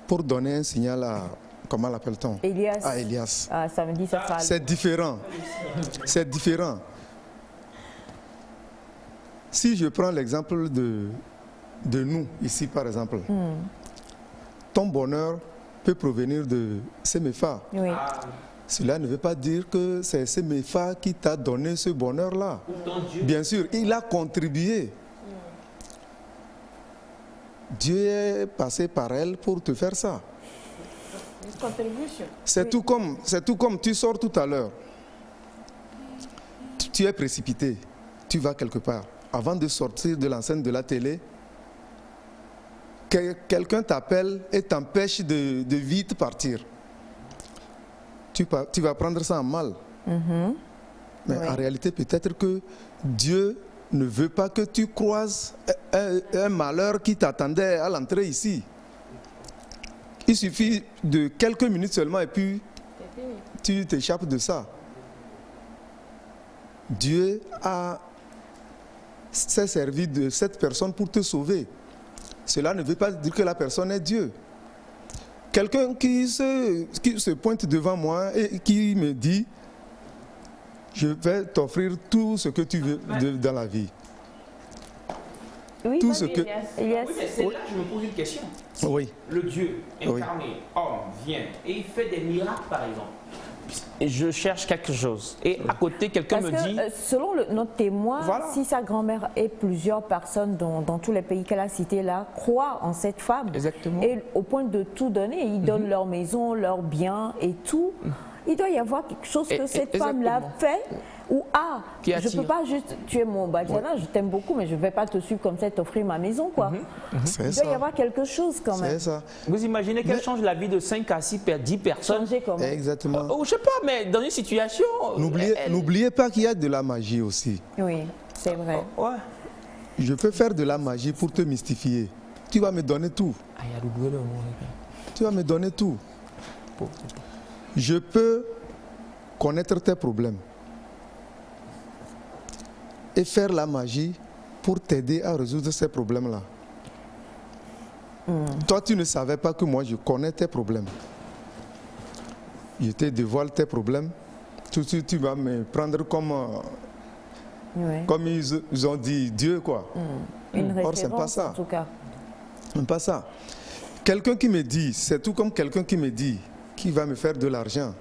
pour donner un signal à, comment l'appelle-t-on? Elias. À Elias. Ah, ça me dit ça. C'est différent. C'est différent. Si je prends l'exemple de nous, ici par exemple, ton bonheur peut provenir de Semefa. Oui. Cela ne veut pas dire que c'est Semefa qui t'a donné ce bonheur-là. Bien sûr, il a contribué. Dieu est passé par elle pour te faire ça. C'est tout comme tu sors tout à l'heure. Tu es précipité. Tu vas quelque part. Avant de sortir de l'enceinte de la télé, quelqu'un t'appelle et t'empêche de vite partir. tu vas prendre ça en mal. Mais en réalité, peut-être que Dieu ne veut pas que tu croises un malheur qui t'attendait à l'entrée ici. Il suffit de quelques minutes seulement et puis tu t'échappes de ça. Dieu s'est servi de cette personne pour te sauver. Cela ne veut pas dire que la personne est Dieu. Quelqu'un qui se pointe devant moi et qui me dit « Je vais t'offrir tout ce que tu veux dans la vie ». Oui, tout ce que... Oui, mais c'est là que je me pose une question. Oui. Le Dieu incarné, homme, vient et il fait des miracles, par exemple. Et je cherche quelque chose. Et à côté, quelqu'un me dit... selon notre témoin, voilà. Si sa grand-mère et plusieurs personnes dans tous les pays qu'elle a cités là croient en cette femme, exactement. Et au point de tout donner, ils donnent leur maison, leurs biens et tout, il doit y avoir quelque chose que cette femme-là fait ou je ne peux pas juste, tu es mon Badiana, je t'aime beaucoup, mais je ne vais pas te suivre comme ça et t'offrir ma maison, quoi. Il doit y avoir quelque chose quand même. C'est ça. Vous imaginez qu'elle change la vie de 5 à 10 personnes? Changer comment? Exactement. Je ne sais pas, mais dans une situation... N'oubliez pas qu'il y a de la magie aussi. Oui, c'est vrai. Ouais. Je peux faire de la magie pour te mystifier. Tu vas me donner tout. Tu vas me donner tout. Je peux connaître tes problèmes et faire la magie pour t'aider à résoudre ces problèmes-là. Toi, tu ne savais pas que moi, je connais tes problèmes. Je te dévoile tes problèmes. Tout de suite, tu vas me prendre comme ils ont dit Dieu, quoi. Une référence, or, c'est pas ça. En tout cas. C'est pas ça. Quelqu'un qui me dit, c'est tout comme quelqu'un qui me dit qui va me faire de l'argent.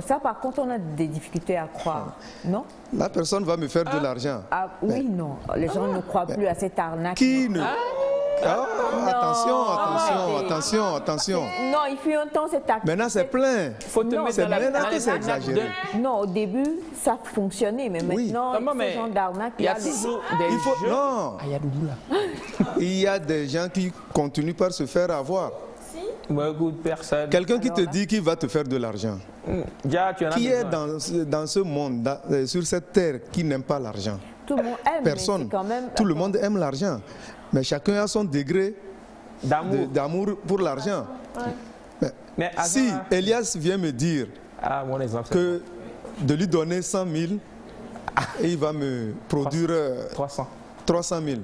Ça, par contre, on a des difficultés à croire, non? La personne va me faire de l'argent. Oui, non. Les gens ne croient plus à cette arnaque. Qui ne... attention. Non, il fut un temps, cette arnaque. Maintenant, c'est plein. Faut te mettre maintenant que c'est exagéré. Non, au début, ça fonctionnait, mais maintenant, ce genre d'arnaque... Il y a toujours des jeux. Non. Il y a des gens qui continuent par se faire avoir. Quelqu'un qui te dit qu'il va te faire de l'argent. Qui est dans ce monde, sur cette terre, qui n'aime pas l'argent? Tout le monde aime. Personne. Quand même... Tout le monde aime l'argent. Mais chacun a son degré d'amour pour l'argent. Mais si Elias vient me dire que de lui donner 100 000 et il va me produire 300 000.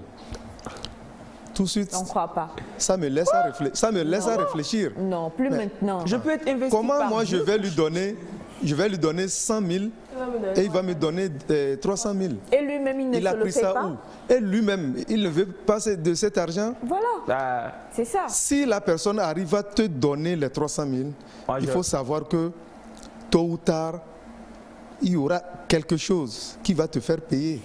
Tout de suite, on ne croit pas. Ça me laisse à réfléchir. Non, plus maintenant. Je peux être investi. Comment moi je vais lui donner 100 000 et il va me donner 300 000. Et lui-même, il ne se le fait pas. Il a pris ça où? Et lui-même, il ne veut pas de cet argent. Voilà, c'est ça. Si la personne arrive à te donner les 300 000, il faut savoir que tôt ou tard, il y aura quelque chose qui va te faire payer.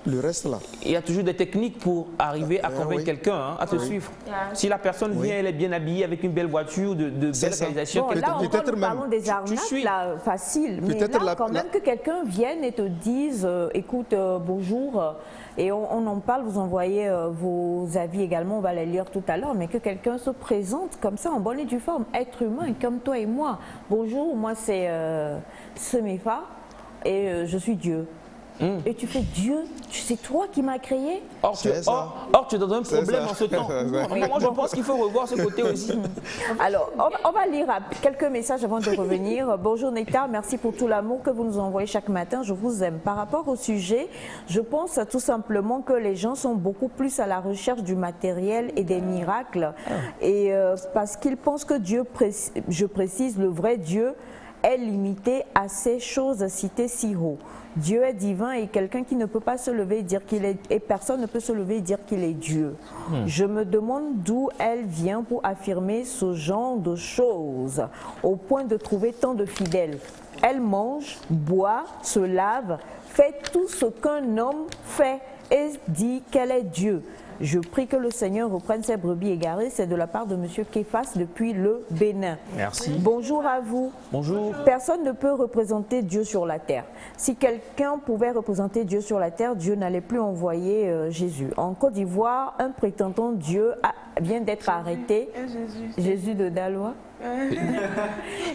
Le reste là. Il y a toujours des techniques pour arriver à convaincre quelqu'un à te suivre. Si la personne vient, elle est bien habillée avec une belle voiture, de belles réalisations. Bon, là, nous parlons des arnaques là, faciles. Mais là, quand même que quelqu'un vienne et te dise, écoute, bonjour, et on en parle, vous envoyez vos avis également, on va les lire tout à l'heure, mais que quelqu'un se présente comme ça, en bonne et due forme, être humain, comme toi et moi. Bonjour, moi c'est Semefa et je suis Dieu. Et tu fais Dieu, c'est toi qui m'as créé. Or, tu es dans un problème en ce temps. Moi, je pense qu'il faut revoir ce côté aussi. Alors, on va lire quelques messages avant de revenir. Bonjour Nectar, merci pour tout l'amour que vous nous envoyez chaque matin. Je vous aime. Par rapport au sujet, je pense tout simplement que les gens sont beaucoup plus à la recherche du matériel et des miracles. Et parce qu'ils pensent que Dieu, je précise, le vrai Dieu est limité à ces choses citées si haut. Dieu est divin et quelqu'un qui ne peut pas se lever et dire qu'il est, et personne ne peut se lever et dire qu'il est Dieu. Je me demande d'où elle vient pour affirmer ce genre de choses, au point de trouver tant de fidèles. Elle mange, boit, se lave, fait tout ce qu'un homme fait et dit qu'elle est Dieu. Je prie que le Seigneur reprenne ses brebis égarées. C'est de la part de M. Kéfas depuis le Bénin. Merci. Bonjour à vous. Bonjour. Personne ne peut représenter Dieu sur la terre. Si quelqu'un pouvait représenter Dieu sur la terre, Dieu n'allait plus envoyer Jésus. En Côte d'Ivoire, un prétendant Dieu vient d'être arrêté. Jésus de Dalois.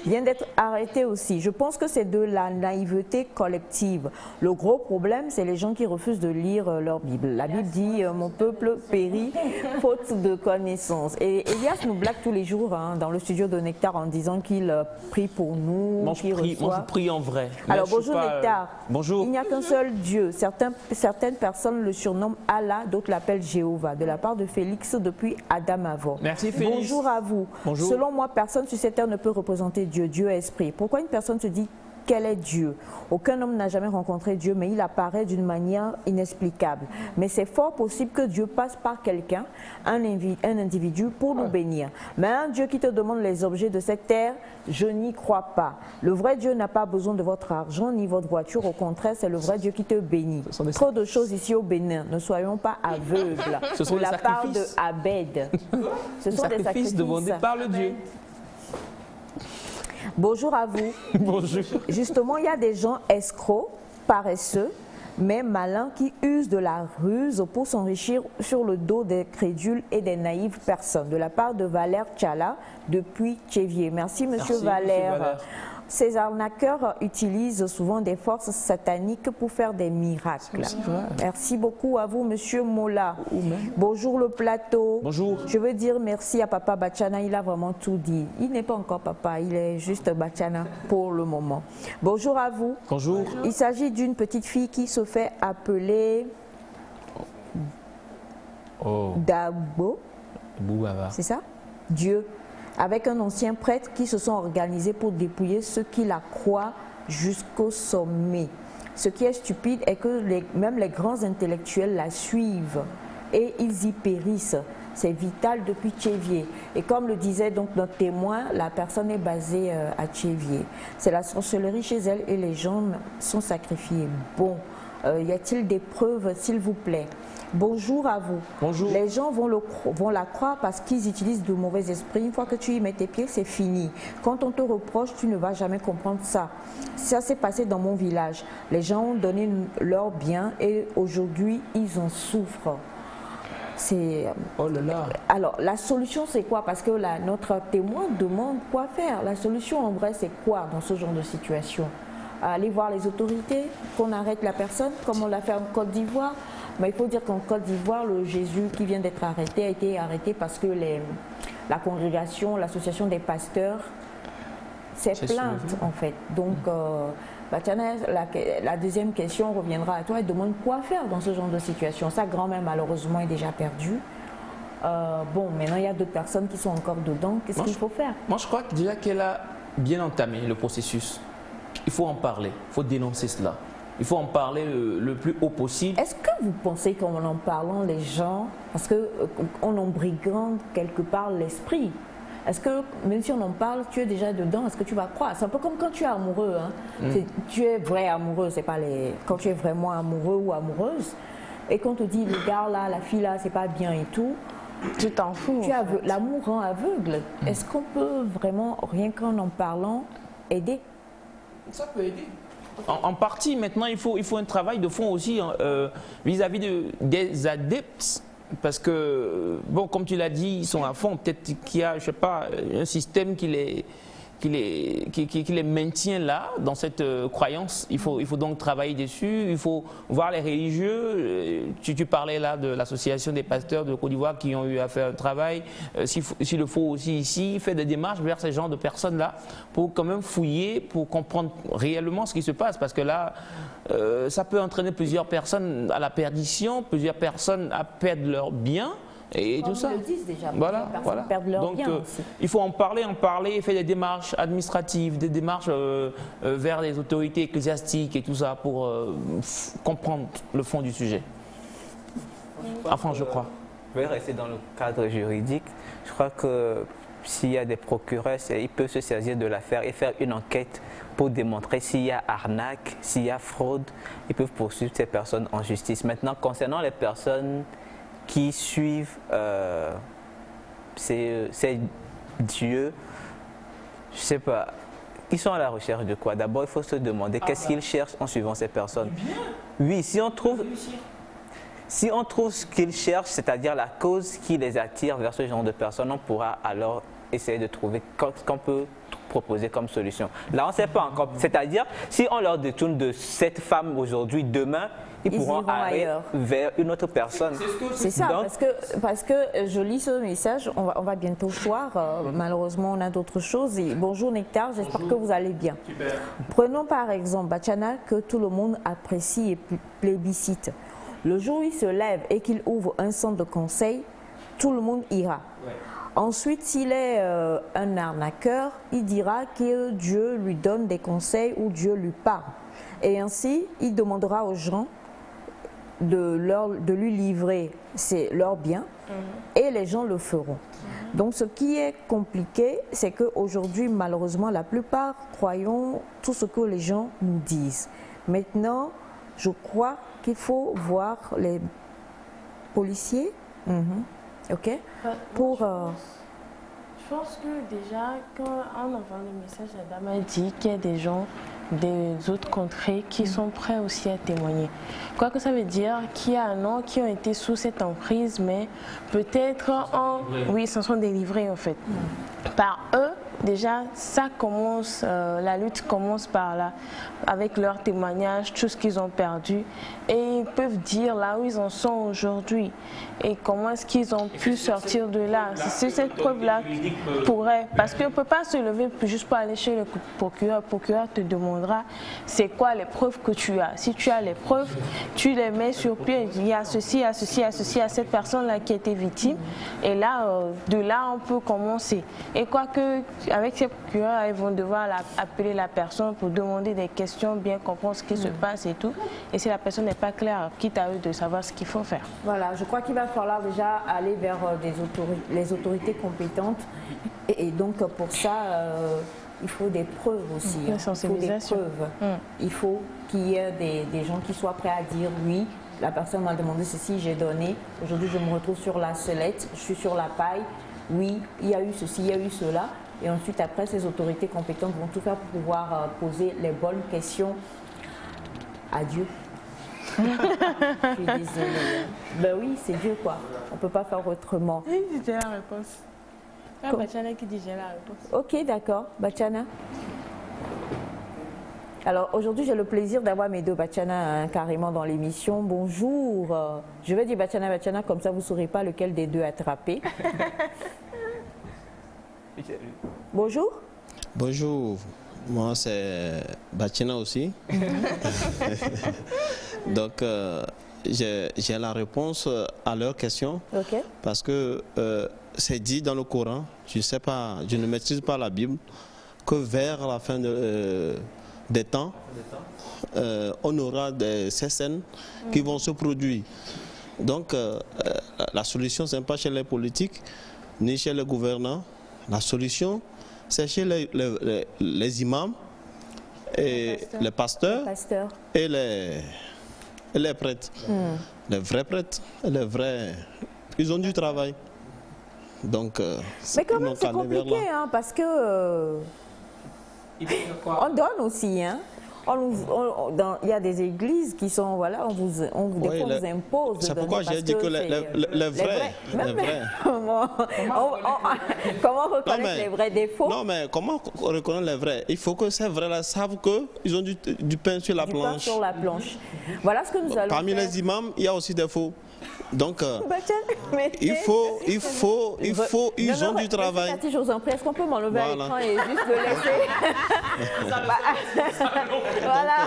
vient d'être arrêté aussi. Je pense que c'est de la naïveté collective. Le gros problème, c'est les gens qui refusent de lire leur Bible. La Bible dit « Mon peuple périt faute de connaissance ». Et Elias nous blague tous les jours dans le studio de Nectar en disant qu'il prie pour nous. Moi, je prie en vrai. Alors, bonjour Nectar. Bonjour. Il n'y a qu'un seul Dieu. Certaines personnes le surnomment Allah, d'autres l'appellent Jéhovah. De la part de Félix depuis Adam avant. Merci Félix. Bonjour à vous. Bonjour. Selon moi, personne sur cette terre ne peut représenter Dieu. Dieu est esprit. Pourquoi une personne se dit quel est Dieu? Aucun homme n'a jamais rencontré Dieu, mais il apparaît d'une manière inexplicable. Mais c'est fort possible que Dieu passe par quelqu'un, un individu, pour nous bénir. Mais un Dieu qui te demande les objets de cette terre, je n'y crois pas. Le vrai Dieu n'a pas besoin de votre argent ni votre voiture. Au contraire, c'est le vrai Dieu qui te bénit. Trop de choses ici au Bénin. Ne soyons pas aveugles. Ce sont de la part de Abed. Ce sont des sacrifices demandés par le Dieu. Bonjour à vous. Bonjour. Justement, il y a des gens escrocs, paresseux, mais malins qui usent de la ruse pour s'enrichir sur le dos des crédules et des naïves personnes. De la part de Valère Tchala, depuis Tchévier. Merci, monsieur Valère. Ces arnaqueurs utilisent souvent des forces sataniques pour faire des miracles. Merci beaucoup à vous, monsieur Mola. Bonjour le plateau. Bonjour. Je veux dire merci à papa Bachana, il a vraiment tout dit. Il n'est pas encore papa, il est juste Bachana pour le moment. Bonjour à vous. Bonjour. Il s'agit d'une petite fille qui se fait appeler Dabo. C'est ça? Dieu. Avec un ancien prêtre qui se sont organisés pour dépouiller ceux qui la croient jusqu'au sommet. Ce qui est stupide est que même les grands intellectuels la suivent et ils y périssent. C'est vital depuis Tchévier. Et comme le disait donc notre témoin, la personne est basée à Tchévier. C'est la sorcellerie chez elle et les gens sont sacrifiés. Bon, y a-t-il des preuves, s'il vous plaît? Bonjour à vous. Bonjour. Les gens vont la croire parce qu'ils utilisent de mauvais esprits. Une fois que tu y mets tes pieds, c'est fini. Quand on te reproche, tu ne vas jamais comprendre ça. Ça s'est passé dans mon village. Les gens ont donné leur bien et aujourd'hui, ils en souffrent. Oh là là. Alors, la solution, c'est quoi? Parce que notre témoin demande quoi faire. La solution, en vrai, c'est quoi dans ce genre de situation? Aller voir les autorités, qu'on arrête la personne, comme on l'a fait en Côte d'Ivoire. Mais il faut dire qu'en Côte d'Ivoire, le Jésus qui vient d'être arrêté a été arrêté parce que la congrégation, l'association des pasteurs s'est plainte en fait. Donc, Bachana, la deuxième question reviendra à toi et demande quoi faire dans ce genre de situation. Sa grand-mère malheureusement est déjà perdue. Bon, maintenant il y a d'autres personnes qui sont encore dedans. Qu'est-ce qu'il faut faire? Moi je crois que déjà qu'elle a bien entamé le processus. Il faut en parler, il faut dénoncer cela. Il faut en parler le plus haut possible. Est-ce que vous pensez qu'en en parlant, les gens, parce qu'on embrigande quelque part l'esprit, est-ce que même si on en parle, tu es déjà dedans, est-ce que tu vas croire? C'est un peu comme quand tu es amoureux. Hein? Tu es vrai amoureux, c'est pas quand tu es vraiment amoureux ou amoureuse, et qu'on te dit le gars là, la fille là, c'est pas bien et tout, tu t'en fous. L'amour rend aveugle. Est-ce qu'on peut vraiment, rien qu'en en parlant, aider? Ça peut aider. En partie, maintenant, il faut un travail de fond aussi vis-à-vis des adeptes. Parce que, bon, comme tu l'as dit, ils sont à fond. Peut-être qu'il y a, je sais pas, un système qui les maintient là, dans cette croyance. Il faut donc travailler dessus. Il faut voir les religieux. Tu parlais là de l'association des pasteurs de Côte d'Ivoire qui ont eu à faire un travail. S'il le faut aussi ici, faire des démarches vers ces genres de personnes-là pour quand même fouiller, pour comprendre réellement ce qui se passe. Parce que là, ça peut entraîner plusieurs personnes à la perdition, plusieurs personnes à perdre leurs biens. Et tout ça. Ils le disent déjà. Voilà. Donc il faut en parler, faire des démarches administratives, des démarches vers les autorités ecclésiastiques et tout ça pour comprendre le fond du sujet. Enfin, je crois. Je vais rester dans le cadre juridique. Je crois que s'il y a des procureurs, ils peuvent se saisir de l'affaire et faire une enquête pour démontrer s'il y a arnaque, s'il y a fraude. Ils peuvent poursuivre ces personnes en justice. Maintenant, concernant les personnes qui suivent ces dieux, je ne sais pas, ils sont à la recherche de quoi? D'abord, il faut se demander qu'est-ce qu'ils cherchent en suivant ces personnes. Oui, si on trouve ce qu'ils cherchent, c'est-à-dire la cause qui les attire vers ce genre de personnes, on pourra alors essayer de trouver ce qu'on peut proposer comme solution. Là, on ne sait pas encore. C'est-à-dire, si on leur détourne de cette femme aujourd'hui, demain, ils pourront aller vers une autre personne. C'est ça, donc, parce que je lis ce message, on va bientôt voir, malheureusement on a d'autres choses. Et bonjour Nectar, j'espère que vous allez bien. Super. Prenons par exemple Bachana que tout le monde apprécie et plébiscite. Le jour où il se lève et qu'il ouvre un centre de conseil, tout le monde ira. Ouais. Ensuite, s'il est un arnaqueur, il dira que Dieu lui donne des conseils ou Dieu lui parle. Et ainsi, il demandera aux gens de lui livrer leurs biens et les gens le feront. Donc ce qui est compliqué, c'est qu'aujourd'hui, malheureusement, la plupart croyons tout ce que les gens nous disent. Maintenant, je crois qu'il faut voir les policiers, ok, pour... Je pense que déjà, quand on envoie le message, la dame a dit qu'il y a des gens des autres contrées qui sont prêts aussi à témoigner. Quoi que ça veut dire qu'il y a un nom qui ont été sous cette emprise, mais peut-être oui, s'en sont délivrés en fait. Par eux, déjà, ça commence, la lutte commence par là, avec leurs témoignages, tout ce qu'ils ont perdu, et ils peuvent dire là où ils en sont aujourd'hui et comment est-ce qu'ils ont pu sortir de là. C'est cette preuve-là pourrait, parce qu'on ne peut pas se lever juste pour aller chez le procureur. Le procureur te demandera c'est quoi les preuves que tu as. Si tu as les preuves, tu les mets sur pied. Il y a ceci, il y a ceci, il y a ceci, il y a cette personne-là qui a été victime. Et là, de là, on peut commencer. Et quoique, avec ces procureurs, ils vont devoir appeler la personne pour demander des questions, bien comprendre ce qui se passe et tout. Et si la personne n'est pas claire, quitte à eux de savoir ce qu'il faut faire. Voilà, je crois qu'il va falloir déjà aller vers les autorités compétentes. Et donc, pour ça, il faut des preuves aussi. La sensibilisation. Il faut des preuves. Il faut qu'il y ait des gens qui soient prêts à dire oui, la personne m'a demandé ceci, j'ai donné. Aujourd'hui, je me retrouve sur la sellette, je suis sur la paille. Oui, il y a eu ceci, il y a eu cela. Et ensuite, après, ces autorités compétentes vont tout faire pour pouvoir poser les bonnes questions à Dieu. Je suis désolée. Ben oui, c'est Dieu quoi. On ne peut pas faire autrement. J'ai la réponse. Ah, Bachana qui dit j'ai la réponse. Ok, d'accord. Bachana. Alors aujourd'hui, j'ai le plaisir d'avoir mes deux Bachana carrément dans l'émission. Bonjour. Je vais dire Bachana, comme ça vous ne saurez pas lequel des deux attraper. Bonjour. Bonjour. Moi, c'est Bachana aussi. Donc, j'ai la réponse à leur question. Okay. Parce que c'est dit dans le Coran, je ne maîtrise pas la Bible, que vers la fin des temps, on aura ces scènes qui vont se produire. Donc, la solution, ce n'est pas chez les politiques, ni chez les gouvernants. La solution, c'est chez les imams, et les pasteurs et les prêtres. Les vrais prêtres, les vrais, ils ont du travail. Donc, mais quand même, c'est compliqué, hein, parce que on donne aussi. Hein. Il y a des églises qui sont, voilà, on vous impose. C'est pourquoi j'ai dit que les vrais. Comment reconnaître les vrais défauts? Non, mais comment reconnaître les vrais? Il faut que ces vrais-là savent qu'ils ont du pain sur la planche. Du pain sur la planche. Voilà ce que nous allons faire. Parmi les imams, il y a aussi des faux. Donc, ils ont du travail. Je vous en prie, est-ce qu'on peut m'enlever à l'écran et juste le laisser? Voilà.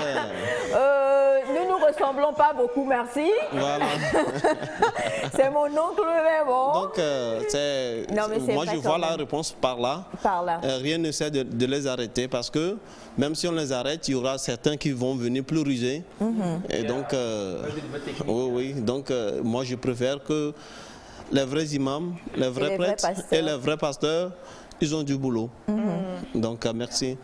Nous ne ressemblons pas beaucoup, merci. Voilà. C'est mon oncle, mais bon. Donc, moi, je vois la réponse par là. Rien ne sert de les arrêter parce que même si on les arrête, il y aura certains qui vont venir plus rusés. Et donc, oui. Donc, moi, je préfère que les vrais imams, les vrais prêtres et les vrais pasteurs, ils ont du boulot. Donc, merci.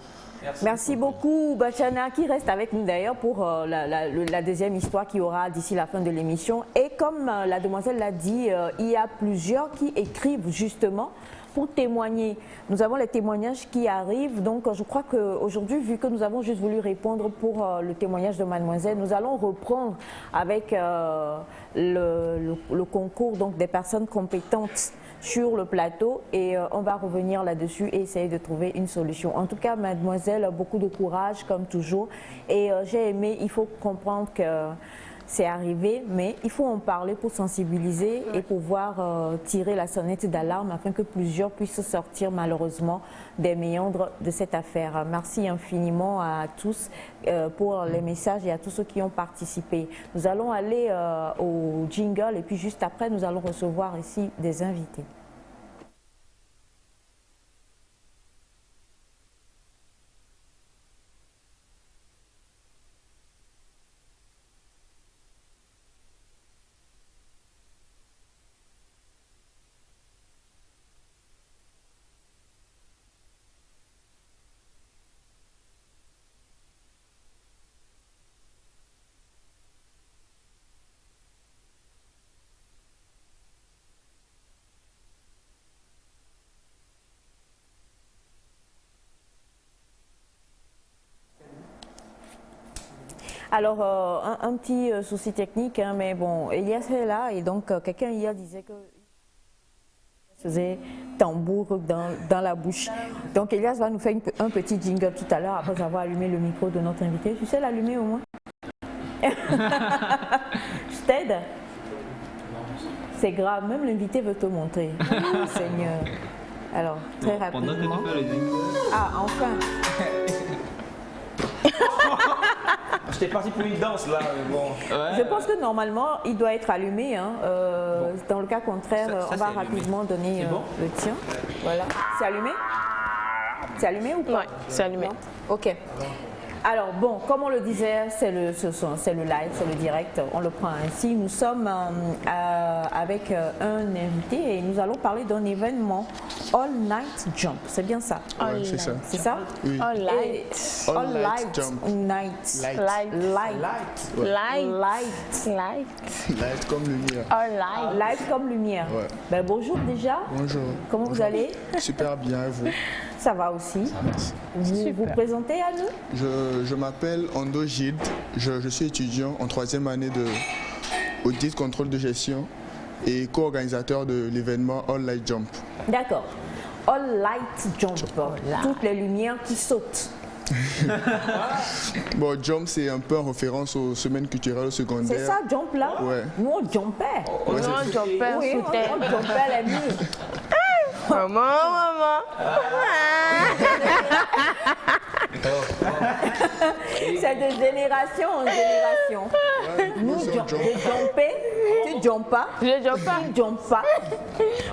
Merci beaucoup, Bachana, qui reste avec nous d'ailleurs pour la deuxième histoire qui aura d'ici la fin de l'émission. Et comme la demoiselle l'a dit, il y a plusieurs qui écrivent justement pour témoigner. Nous avons les témoignages qui arrivent, donc je crois qu'aujourd'hui, vu que nous avons juste voulu répondre pour le témoignage de mademoiselle, nous allons reprendre avec le concours donc, des personnes compétentes sur le plateau et on va revenir là-dessus et essayer de trouver une solution. En tout cas, mademoiselle, beaucoup de courage comme toujours et j'ai aimé, il faut comprendre que c'est arrivé, mais il faut en parler pour sensibiliser et pouvoir tirer la sonnette d'alarme afin que plusieurs puissent sortir malheureusement des méandres de cette affaire. Merci infiniment à tous pour les messages et à tous ceux qui ont participé. Nous allons aller au jingle et puis juste après nous allons recevoir ici des invités. Alors, un petit souci technique, hein, mais bon, Elias est là et donc quelqu'un hier disait que faisait tambour dans la bouche. Donc Elias va nous faire un petit jingle tout à l'heure après avoir allumé le micro de notre invité. Tu sais l'allumer au moins? Je t'aide? C'est grave, même l'invité veut te montrer. Oh, Seigneur. Alors, très rapidement. Pendant que tu fais le jingle. Ah, enfin. J'étais parti pour une danse là, mais bon. Ouais. Je pense que normalement, il doit être allumé. Hein. Bon. Dans le cas contraire, on va rapidement donner le tien. Voilà. C'est allumé? C'est allumé ou pas? Oui, c'est allumé. Non? Ok. Alors bon, comme on le disait, c'est le live, c'est le direct, on le prend ainsi. Nous sommes avec un invité et nous allons parler d'un événement All Night Jump, c'est bien ça? Ouais, c'est ça. C'est ça? Oui. All light. All Light Jump. Night. Light comme lumière. All light. Live comme lumière. Ouais. Ben, bonjour déjà. Bonjour. Comment vous allez? Super bien, et vous? Ça va aussi. Merci. Vous vous présentez à nous? Je m'appelle Ondo Gilles, je suis étudiant en 3e année de audit contrôle de gestion et co-organisateur de l'événement All Light Jump. D'accord. All Light Jump. Toutes les lumières qui sautent. Bon, Jump, c'est un peu en référence aux semaines culturelles secondaires. C'est ça, Jump là? Ouais. Nous, on jumpait. Ouais, Non, jumpait Oui, sous terre. on jumpait les murs. Maman. C'est de génération en génération. Nous, je jumpais. Tu jumpes pas? Je jump pas. Tu jumpes pas.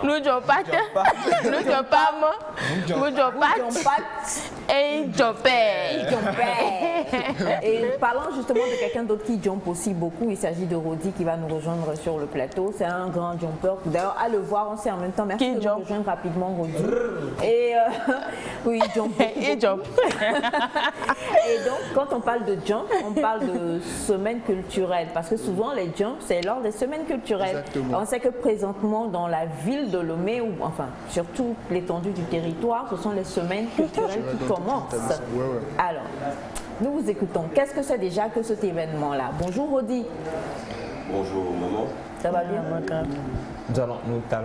Nous jump pas. Nous jump pas, moi. Nous jump pas. Et il jumpait. Il jumpait. Et parlant justement de quelqu'un d'autre qui jump aussi beaucoup, il s'agit de Rodi qui va nous rejoindre sur le plateau. C'est un grand jumper. D'ailleurs, à le voir, on sait en même temps. Merci de nous rejoindre rapidement, Rodi. Et oui, il jump. Il jump. Et donc, quand on parle de jump, on parle de semaine culturelle. Parce que souvent, les jumps, c'est lors des semaines culturelles. Exactement. On sait que présentement, dans la ville de Lomé, ou enfin, surtout l'étendue du territoire, ce sont les semaines culturelles qui commencent. Ouais, ouais. Alors, nous vous écoutons. Qu'est-ce que c'est déjà que cet événement-là? Bonjour, Rodi. Bonjour, maman. Ça va bien? Nous talons.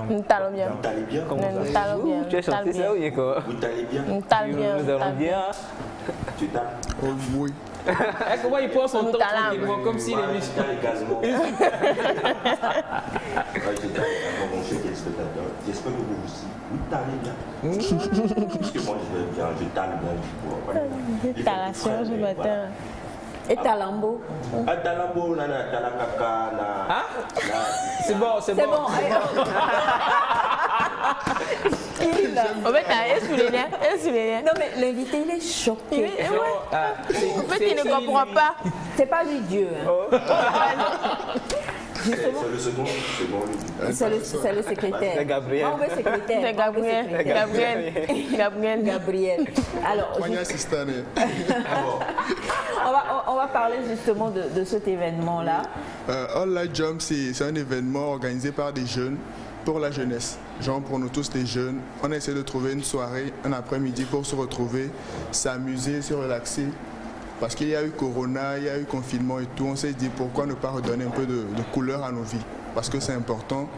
Nous talons bien. Vous allez bien? Nous talons bien. Tu es chanté ça ou il y a quoi? Vous allez bien? Nous talons bien. Nous allons bien. Tu talles? Oh, oui. Comment il prend son temps talons. tranquillement comme s'il est Je talle également. Ouais, je talle également, mon cher téléspectateur. J'espère que vous aussi, vous tallez bien. Parce que moi, je vais bien, je talle bien. T'as la séance ce matin. Et Talambo? Ah, Talambo, Talakaka, Hein? C'est bon, c'est C'est bon. bon. En fait, t'as sous les nerfs. Non, mais l'invité, il est choqué. En fait, il ne comprend pas. C'est pas lui Dieu. Hein. C'est le second C'est le secrétaire. C'est Gabriel. Ah, oui, secrétaire. C'est Gabriel. Alors, on va parler justement de cet événement-là. All Light Jump, c'est un événement organisé par des jeunes pour la jeunesse. Genre pour nous tous les jeunes, on essaie de trouver une soirée, un après-midi pour se retrouver, s'amuser, se relaxer. Parce qu'il y a eu Corona, il y a eu confinement et tout, on s'est dit pourquoi ne pas redonner un peu de couleur à nos vies. Parce que c'est important.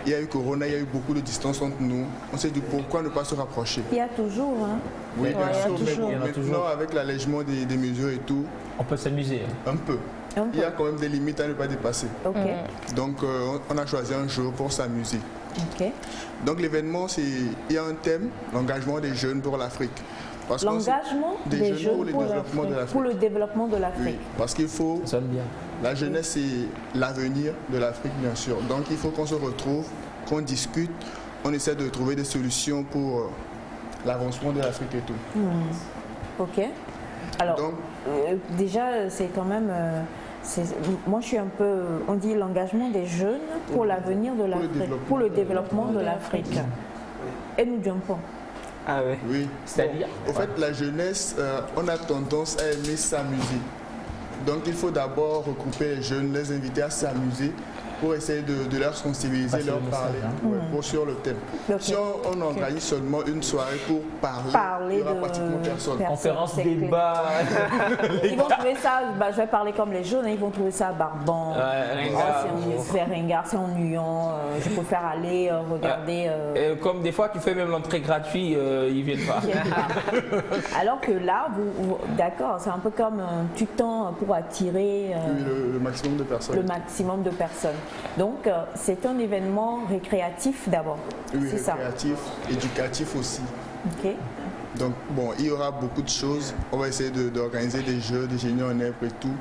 Il y a eu Corona, il y a eu beaucoup de distance entre nous. On s'est dit pourquoi ne pas se rapprocher. Il y a toujours, hein? Oui, bien sûr, mais maintenant avec l'allègement des mesures et tout, on peut s'amuser. Un peu. Il y a quand même des limites à ne pas dépasser. Okay. Donc on a choisi un jour pour s'amuser. Okay. Donc l'événement, il y a un thème, l'engagement des jeunes pour l'Afrique. L'engagement des jeunes pour le développement de l'Afrique. Oui, parce qu'il faut... Ça sonne bien. La jeunesse, c'est l'avenir de l'Afrique, bien sûr. Donc il faut qu'on se retrouve, qu'on discute, on essaie de trouver des solutions pour l'avancement de l'Afrique et tout. Ok. Alors, donc, déjà, c'est quand même... moi, je suis un peu... On dit l'engagement des jeunes pour l'avenir de l'Afrique, pour le développement de l'Afrique. Et nous jumpons. Ah oui. Oui. C'est-à-dire en fait, la jeunesse, on a tendance à aimer s'amuser. Donc, il faut d'abord regrouper les jeunes, les inviter à s'amuser pour essayer de leur sensibiliser, leur parler sur le thème. Okay. Si on organise seulement une soirée pour parler il n'y aura pratiquement personne. Conférence, débat. Ils vont trouver ça, je vais parler comme les jeunes, ils vont trouver ça barbant. C'est ringard, c'est ennuyant. Je préfère aller regarder. Comme des fois, tu fais même l'entrée gratuite, ils viennent pas. Alors que là, d'accord, c'est un peu comme tu tends pour attirer le maximum de personnes. Le maximum de personnes. Donc, c'est un événement récréatif d'abord. Oui, récréatif, éducatif aussi. Ok. Donc, bon, il y aura beaucoup de choses. On va essayer d'organiser des jeux, des génies en herbe et tout.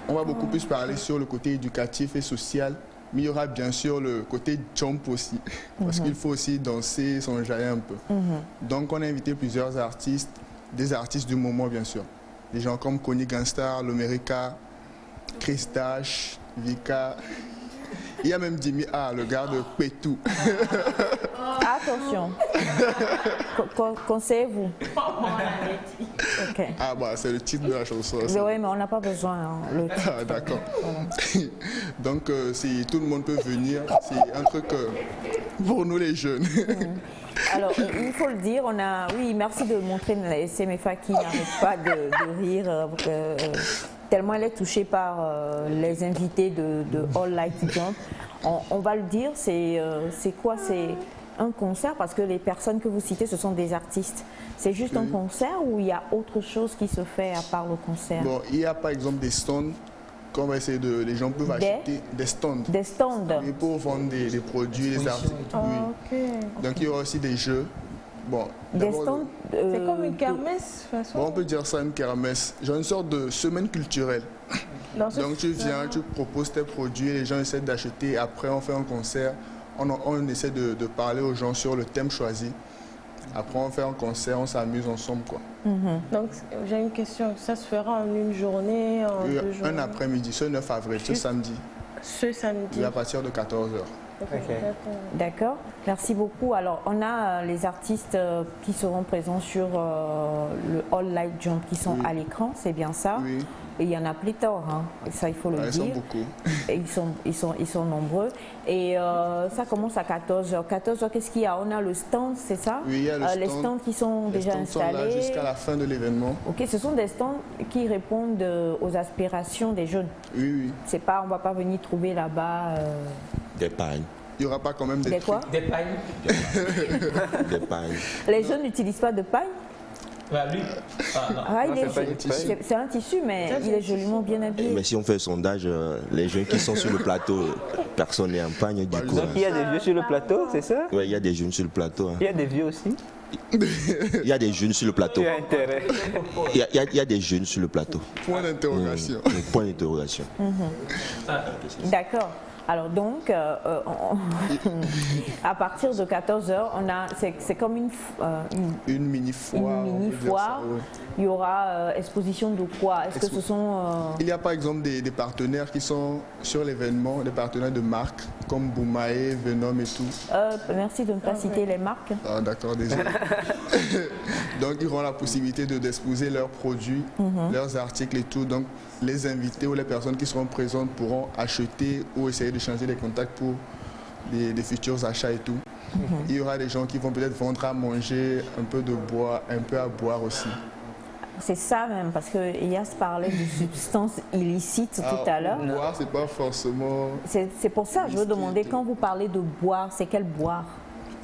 On va beaucoup plus parler sur le côté éducatif et social. Mais il y aura bien sûr le côté jump aussi. Parce qu'il faut aussi danser, s'enjailler un peu. Donc, on a invité plusieurs artistes, des artistes du moment bien sûr. Des gens comme Connie Gangstar, Lomerica, Christache, Vika. Il y a même Jimmy A, le gars de Pétou. Attention. Conseillez-vous. Okay. Ah bah c'est le titre de la chanson. Oui, mais on n'a pas besoin. Le titre. Ah, d'accord. Donc tout le monde peut venir. C'est un truc pour nous les jeunes. Alors, il faut le dire, oui, merci de montrer la SMFA qui n'arrête pas de rire. Tellement elle est touchée par les invités de All Light Jump. On va le dire, c'est quoi? C'est un concert parce que les personnes que vous citez, ce sont des artistes. C'est juste un concert ou il y a autre chose qui se fait à part le concert? Bon, il y a par exemple des stands qu'on va essayer les gens peuvent acheter des stands. Des stands. Et pour vendre des produits, des articles. Oui. Donc il y aura aussi des jeux. Bon, des stands, c'est comme une kermesse façon. Bon, on peut dire ça une kermesse. J'ai une sorte de semaine culturelle. Donc tu viens, tu proposes tes produits, les gens essaient d'acheter. Après on fait un concert, on essaie de parler aux gens sur le thème choisi. Après on fait un concert, on s'amuse ensemble quoi. Donc j'ai une question, ça se fera en une journée, en 2 journées? Un après-midi, ce 9 avril, ce samedi. Ce samedi. À partir de 14h. D'accord, merci beaucoup. Alors, on a les artistes qui seront présents sur le All Light Jump qui sont à l'écran, c'est bien ça? Oui. Et il y en a pléthore, hein. Ça il faut le dire. Ils sont beaucoup. Et ils sont nombreux. Et ça commence à 14h. 14h, qu'est-ce qu'il y a? On a le stand, c'est ça? Oui, il y a le stand. Les stands qui sont déjà installés. Sont là jusqu'à la fin de l'événement. Ok, ce sont des stands qui répondent aux aspirations des jeunes. Oui, oui. C'est pas, on va pas venir trouver là-bas. Des pagnes. Il n'y aura pas quand même des quoi? Des pagnes. Des pagnes. Les jeunes n'utilisent pas de paille? Lui. C'est un tissu, mais il est joliment bien habillé. Mais si on fait un sondage, les jeunes qui sont sur le plateau, personne n'est en pagne du coup. Donc il y a des vieux sur le plateau, c'est ça? Oui, il y a des jeunes sur le plateau. Il y a des vieux aussi? Il y a des jeunes sur le plateau. Il y a des jeunes sur le plateau. Point d'interrogation. Point d'interrogation. D'accord. Alors donc, à partir de 14h, c'est comme une mini-foire. Ouais. Il y aura exposition de quoi? Est-ce que ce sont... Il y a par exemple des partenaires qui sont sur l'événement, des partenaires de marques comme Boumae, Venom et tout. Merci de ne pas citer les marques. Ah, d'accord, désolé. Donc ils auront la possibilité d'exposer leurs produits, leurs articles et tout. Donc les invités ou les personnes qui seront présentes pourront acheter ou essayer de changer des contacts pour des futurs achats et tout. Il y aura des gens qui vont peut-être vendre à manger, un peu de bois, un peu à boire aussi. C'est ça même, parce que Elias parlait de substances illicites tout à l'heure. Boire, c'est pas forcément... C'est pour ça que je veux demander, quand vous parlez de boire, c'est quel boire?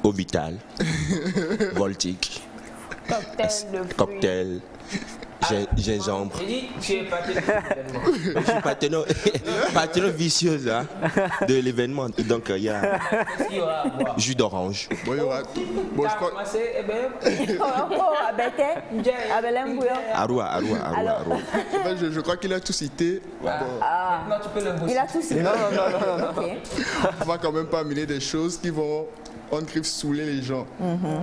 Orbital, Voltic, cocktail, gingembre. J'ai dit, tu es Je suis partenaire vicieuse hein, de l'événement. Donc il y a jus d'orange. Bon, il y aura tout. Bon, je crois... Je crois qu'il a tout cité. Bon. Non, tu peux le bosser. Il a tout cité. Non. On va quand même pas amener des choses qui vont saouler les gens.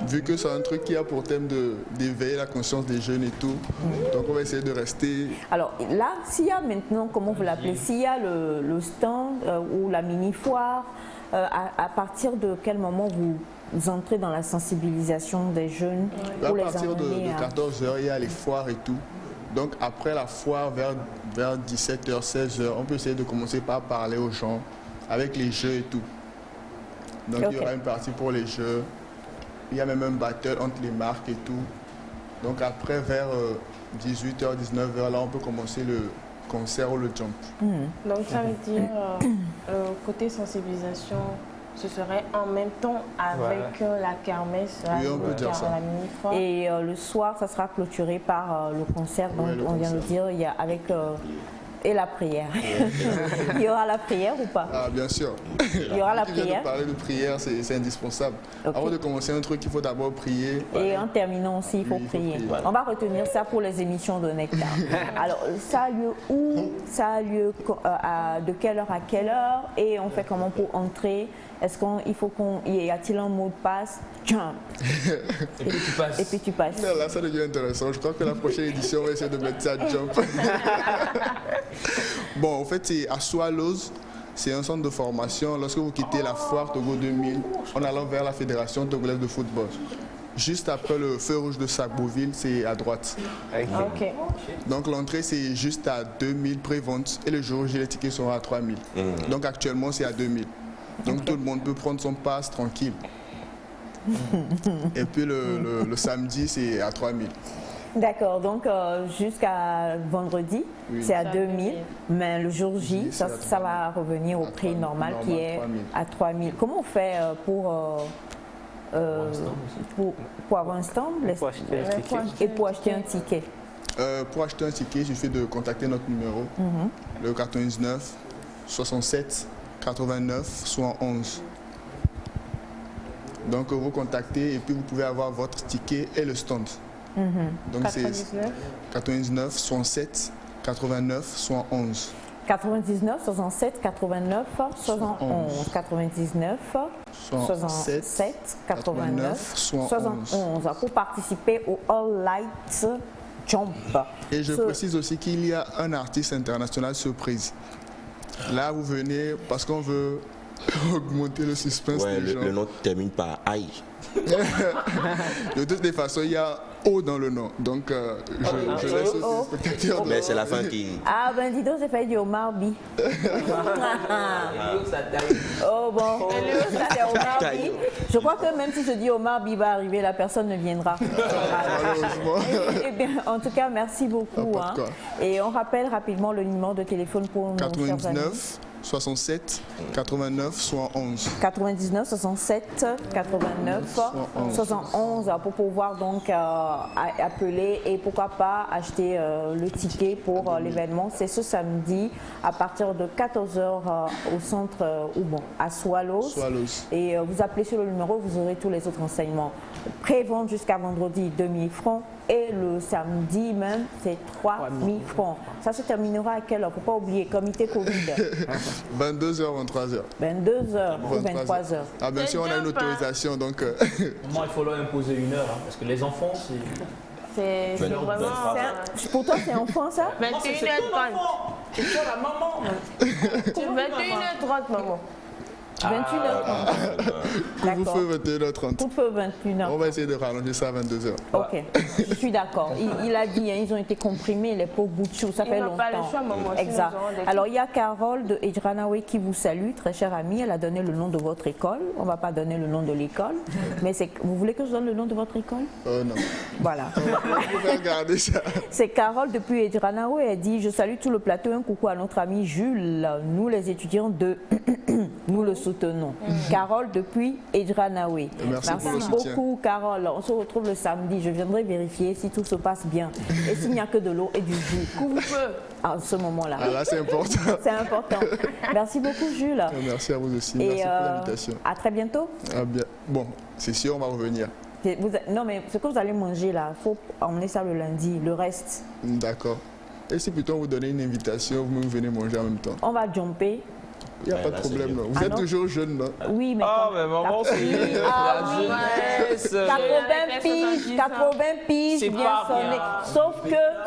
Vu que c'est un truc qui a pour thème d'éveiller la conscience des jeunes et tout. Donc on va essayer de rester... Alors là, s'il y a maintenant, comment vous l'appelez, s'il y a le stand ou la mini-foire, à partir de quel moment vous entrez dans la sensibilisation des jeunes pour les partir de 14h, il y a les foires et tout. Donc après la foire, vers 17h, 16h, on peut essayer de commencer par parler aux gens avec les jeux et tout. Donc il y aura une partie pour les jeux. Il y a même un battle entre les marques et tout. Donc après, vers 18h, 19h, là, on peut commencer le concert ou le jump. Donc ça veut dire, côté sensibilisation, ce serait en même temps avec la kermesse, oui, on peut dire ça. La mini-foire. Et le soir, ça sera clôturé par le concert, donc on vient de dire, il y a avec... et la prière. Il y aura la prière ou pas? Ah, bien sûr. Il y aura la prière. Parler de prière, c'est indispensable. Avant de commencer un truc, il faut d'abord prier. Et en terminant aussi, il faut prier. On va retenir ça pour les émissions de Nectar. Alors, ça a lieu où? Ça a lieu de quelle heure à quelle heure? Et on fait comment pour entrer? Est-ce qu'il faut y a-t-il un mot de passe? Jump. Et puis tu passes. Et puis tu passes. Non, là, ça devient intéressant. Je crois que la prochaine édition, on va essayer de mettre ça jump. Bon, en fait, c'est à Swallows. C'est un centre de formation. Lorsque vous quittez la foire Togo 2000, en allant vers la Fédération togolaise de football. Juste après le feu rouge de Sac-Beauville, c'est à droite. Okay. Donc l'entrée, c'est juste à 2000 pré-vente. Et le jour où les tickets seront à 3000. Donc actuellement, c'est à 2000. Donc tout le monde peut prendre son passe tranquille. Et puis le samedi, c'est à 3000. D'accord, donc jusqu'à vendredi, c'est à 2000, mais le jour J, ça va revenir au prix normal qui est à 3000. Comment on fait pour avoir un stand et pour acheter un ticket? Pour acheter un ticket, il suffit de contacter notre numéro, le 99 67 89 71. Donc vous contactez et puis vous pouvez avoir votre ticket et le stand. Donc c'est 99 67 89 71. 99 67 89 71. 99 67 89 71 pour participer au All Lights Jump. Et je précise aussi qu'il y a un artiste international surprise. Là, vous venez parce qu'on veut augmenter le suspense des gens. Le nom termine par aïe. De toutes les façons, il y a O dans le nom. Donc, je laisse aux spectateurs. Mais c'est la fin qui... Ah ben dis donc, j'ai fait du Omar Bi. Oh bon, c'est Omar Bi. Je crois que même si je dis Omar Bi va arriver, la personne ne viendra. Eh bien, en tout cas, merci beaucoup. Hein. Et on rappelle rapidement le numéro de téléphone pour nos 99 67 89 71. 99 67 89 71 pour pouvoir donc appeler et pourquoi pas acheter le ticket pour l'événement. C'est ce samedi à partir de 14h au centre à Swallows. Et vous appelez sur le numéro, vous aurez tous les autres renseignements. Prévente jusqu'à vendredi 2000 francs et le samedi même, c'est 3 000 francs. Ça se terminera à quelle heure? Il ne faut pas oublier, comité Covid. 22h, 23h. 22h ou 23h. Ah, bien sûr, on a une autorisation, donc... Moi, il faut leur imposer 1 heure, hein, parce que les enfants, c'est... C'est vraiment... Pour toi, c'est enfant, ça? 21h30. C'est toi la maman. 21h30, maman. 21h30. Couvre-feu 21h30. Couvre-feu 21h30. On va essayer de rallonger ça à 22h. Ok, je suis d'accord. Il a dit, hein, ils ont été comprimés, les pauvres bouts de chou, ça fait longtemps. Pas le choix, maman. Exact. Alors, il y a Carole de Edranawe qui vous salue, très chère amie. Elle a donné le nom de votre école. On ne va pas donner le nom de l'école. Mais vous voulez que je donne le nom de votre école? Non. Voilà. Vous pouvez regarder ça. C'est Carole depuis Edranawe. Elle dit, je salue tout le plateau. Un coucou à notre ami Jules. Nous, les étudiants de... Nous le soutenons. Carole depuis Edranawe. Merci beaucoup, Carole. On se retrouve le samedi. Je viendrai vérifier si tout se passe bien. Et s'il n'y a que de l'eau et du jus. Couvre-feu. À ce moment-là. Ah, là, c'est important. C'est important. Merci beaucoup, Jules. Merci à vous aussi. Merci pour l'invitation. À très bientôt. Bien. Bon, c'est sûr, on va revenir. Non, mais ce que vous allez manger là, il faut emmener ça le lundi. Le reste. D'accord. Et si plutôt vous donnez une invitation, vous venez manger en même temps? On va jumper. Il n'y a pas de problème, non. Vous êtes toujours jeune, non? Oui, mais... mais maman, c'est la jeunesse. 80 piges, bien sonné.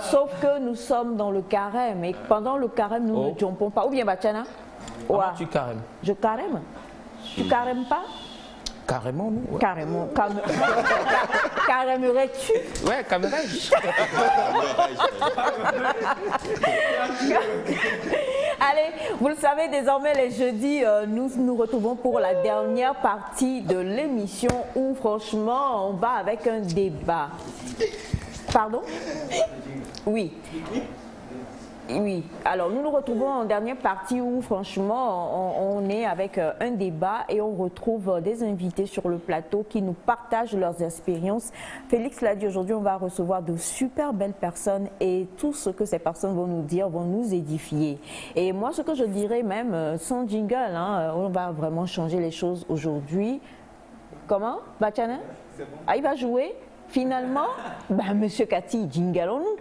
Sauf que nous sommes dans le carême. Et pendant le carême, nous ne jumpons pas. Ou bien, Bachana? Comment tu carèmes? Je carême. Tu carêmes pas? Carrément, nous. Ouais. Carrément. Carêmerais-tu? Ouais, carêmerais-je. Allez, vous le savez, désormais les jeudis, nous nous retrouvons pour la dernière partie de l'émission où franchement on va avec un débat. Pardon? Oui. Oui, alors nous nous retrouvons en dernière partie où franchement on est avec un débat et on retrouve des invités sur le plateau qui nous partagent leurs expériences. Félix l'a dit, aujourd'hui on va recevoir de super belles personnes et tout ce que ces personnes vont nous dire, vont nous édifier. Et moi ce que je dirais même, sans jingle, hein, on va vraiment changer les choses aujourd'hui. Comment? Bachana? C'est bon. Ah, il va jouer? Finalement? Ben, Monsieur Cathy, jingle-nous.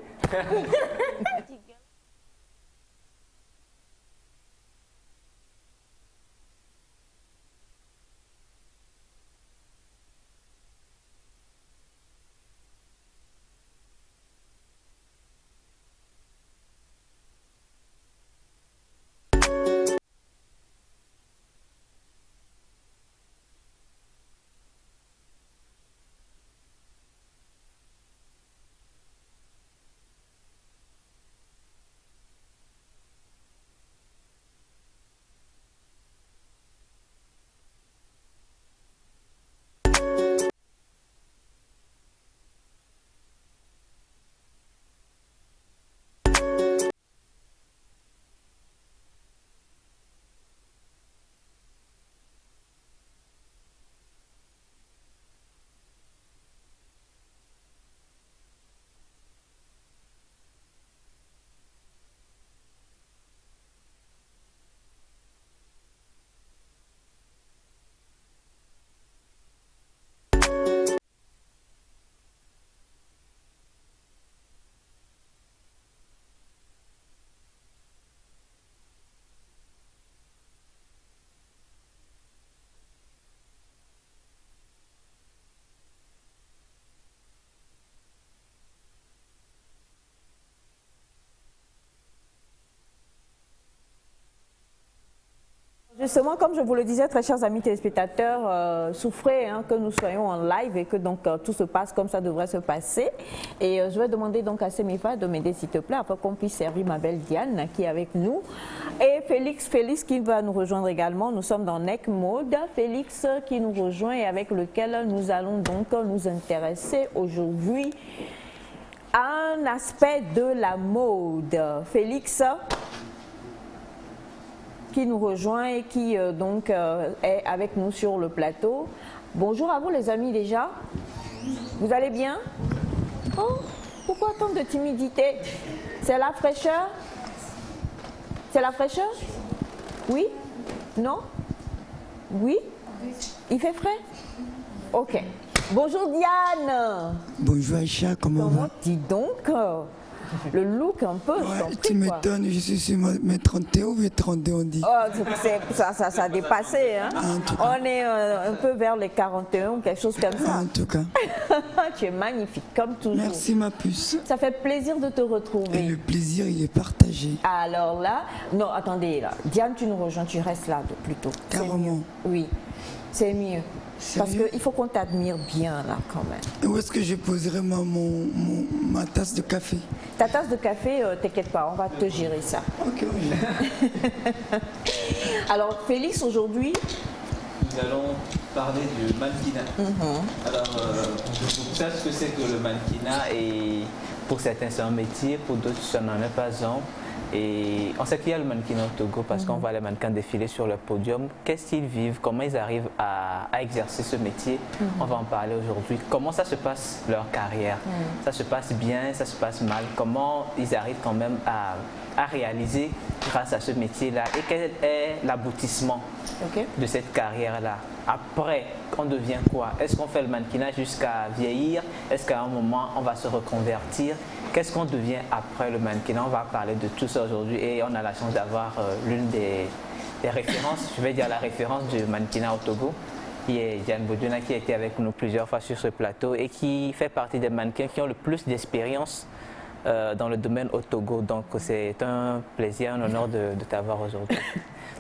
Justement, comme je vous le disais, très chers amis téléspectateurs, souffrez que nous soyons en live et que donc tout se passe comme ça devrait se passer. Et je vais demander donc à Semifa de m'aider s'il te plaît, afin qu'on puisse servir ma belle Diane qui est avec nous. Et Félix qui va nous rejoindre également. Nous sommes dans Neck Mode. Félix qui nous rejoint et avec lequel nous allons donc nous intéresser aujourd'hui à un aspect de la mode. Félix qui nous rejoint et qui donc est avec nous sur le plateau. Bonjour à vous les amis déjà. Vous allez bien? Oh, pourquoi tant de timidité? C'est la fraîcheur? C'est la fraîcheur? Oui? Non? Oui? Il fait frais? Ok. Bonjour Diane. Bonjour Aïcha, comment va? Dis donc, le look un peu. Tu m'étonnes, je suis sur mes 31 ou mes 32 on dit. Oh, ça a dépassé. Hein? On est un peu vers les 41 ou quelque chose comme ça. En tout cas. Tu es magnifique, comme toujours. Merci ma puce. Ça fait plaisir de te retrouver. Et le plaisir, il est partagé. Alors là, non, attendez, là. Diane, tu nous rejoins, tu restes là plutôt. Carrément. Oui, c'est mieux. Parce qu'il faut qu'on t'admire bien là quand même. Où est-ce que je poserai ma tasse de café? Ta tasse de café, t'inquiète pas, on va te gérer ça. Ok, oui. Alors Félix, aujourd'hui, nous allons parler du mannequinat. Alors, vous savez ce que c'est que le mannequinat? Et pour certains c'est un métier, pour d'autres ça n'en est pas un. Et on sait qu'il y a le mannequinat au Togo parce qu'on voit les mannequins défiler sur le podium. Qu'est-ce qu'ils vivent? Comment ils arrivent à exercer ce métier? On va en parler aujourd'hui. Comment ça se passe leur carrière? Ça se passe bien, ça se passe mal? Comment ils arrivent quand même à réaliser grâce à ce métier-là? Et quel est l'aboutissement de cette carrière-là? Après, on devient quoi? Est-ce qu'on fait le mannequinat jusqu'à vieillir? Est-ce qu'à un moment, on va se reconvertir? Qu'est-ce qu'on devient après le mannequinat? On va parler de tout ça aujourd'hui et on a la chance d'avoir l'une des références, je vais dire la référence du mannequinat au Togo, qui est Diane Bodjouna, qui a été avec nous plusieurs fois sur ce plateau et qui fait partie des mannequins qui ont le plus d'expérience dans le domaine au Togo. Donc c'est un plaisir, un honneur de t'avoir aujourd'hui.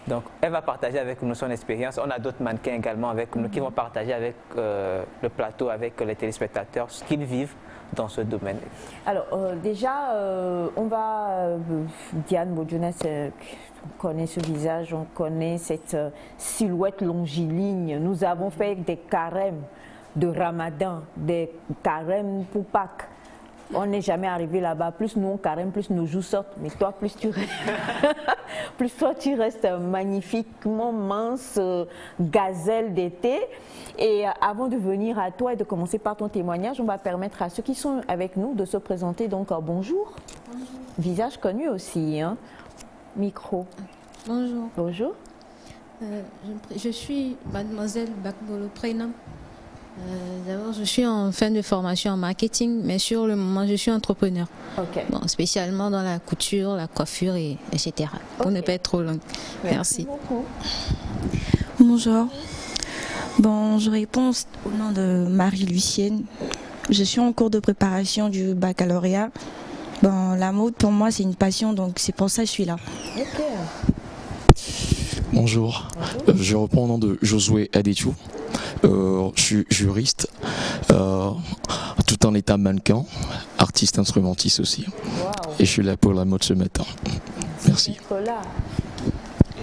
Donc elle va partager avec nous son expérience. On a d'autres mannequins également avec nous qui vont partager avec le plateau, avec les téléspectateurs, ce qu'ils vivent dans ce domaine. Alors déjà, on va, Diane Bodjouna, on connaît ce visage, on connaît cette silhouette longiligne. Nous avons fait des carèmes de Ramadan, des carèmes pour Pâques. On n'est jamais arrivé là-bas. Plus nous on carême, plus nos joues sortent. Mais toi, plus toi tu restes magnifiquement mince, gazelle d'été. Et avant de venir à toi et de commencer par ton témoignage, on va permettre à ceux qui sont avec nous de se présenter. Donc bonjour. Bonjour. Visage connu aussi, hein. Micro. Bonjour. Bonjour. Je suis mademoiselle Bakbolo Prénam. D'abord, je suis en fin de formation en marketing, mais sur le moment, je suis entrepreneur. Bon, spécialement dans la couture, la coiffure, etc. Pour ne pas être trop longue. Merci. Beaucoup. Bonjour. Bon, je réponds au nom de Marie-Lucienne. Je suis en cours de préparation du baccalauréat. Bon, la mode, pour moi, c'est une passion, donc c'est pour ça que je suis là. Bonjour. Je reprends au nom de Josué Adechou. Je suis juriste, tout en état mannequin, artiste instrumentiste aussi. Wow. Et je suis là pour la mode ce matin. Merci. Là.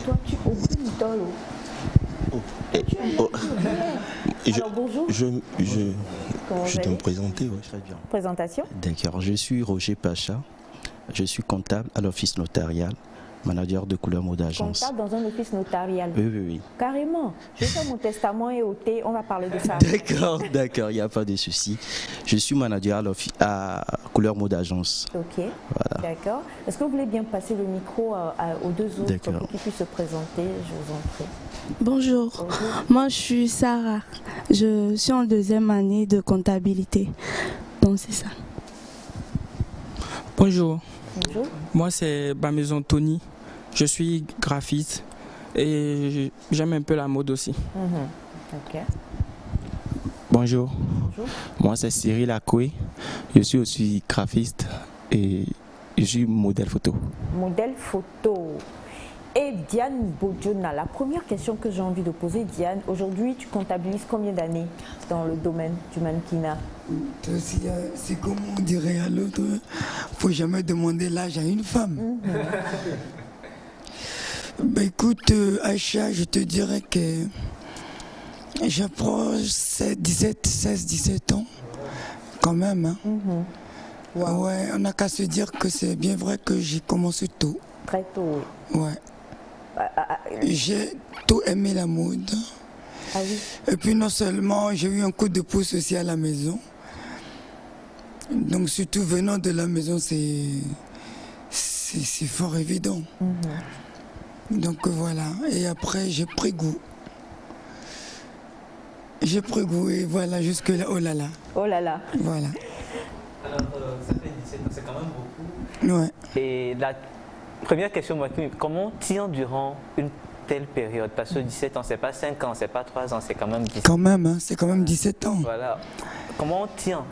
Toi, tu Alors, bonjour. Je dois me présenter, oui, très bien. Présentation. D'accord, je suis Roger Pacha, je suis comptable à l'office notarial, manager de Couleur Mode Agence. Comptable dans un office notarial. Oui. Carrément. Je fais mon testament et ôté, on va parler de ça. D'accord, il n'y a pas de souci. Je suis manager à Couleur Mode Agence. Ok, voilà. D'accord. Est-ce que vous voulez bien passer le micro aux deux autres pour qu'ils puissent se présenter? Je vous en prie. Bonjour. Moi je suis Sarah. Je suis en deuxième année de comptabilité. Donc c'est ça. Bonjour. Bonjour. Moi c'est Bamaison Tony. Je suis graphiste et j'aime un peu la mode aussi. Ok. Bonjour. Bonjour. Moi c'est Cyril Akoué. Je suis aussi graphiste et je suis modèle photo. Modèle photo. Et Diane Bodjouna, la première question que j'ai envie de poser, Diane, aujourd'hui tu comptabilises combien d'années dans le domaine du mannequinat? C'est comme on dirait à l'autre, il ne faut jamais demander l'âge à une femme. Ben écoute, Aïcha, je te dirais que j'approche 16-17 ans, quand même. Hein. Wow. Ouais, on n'a qu'à se dire que c'est bien vrai que j'ai commencé tôt. Très tôt, oui. Ouais. J'ai tout aimé la mode. Ah oui. Et puis non seulement j'ai eu un coup de pouce aussi à la maison. Donc surtout venant de la maison, c'est fort évident. Donc voilà. Et après j'ai pris goût. J'ai pris goût et voilà, jusque-là, oh là là. Oh là là. Voilà. Alors, ça fait 17 ans, c'est quand même beaucoup. Ouais. Et la première question, comment tient durant une telle période? Parce que 17 ans, c'est pas 5 ans, c'est pas 3 ans, c'est quand même 17 ans. Quand même, hein, c'est quand même 17 ans. Voilà. Comment on tient?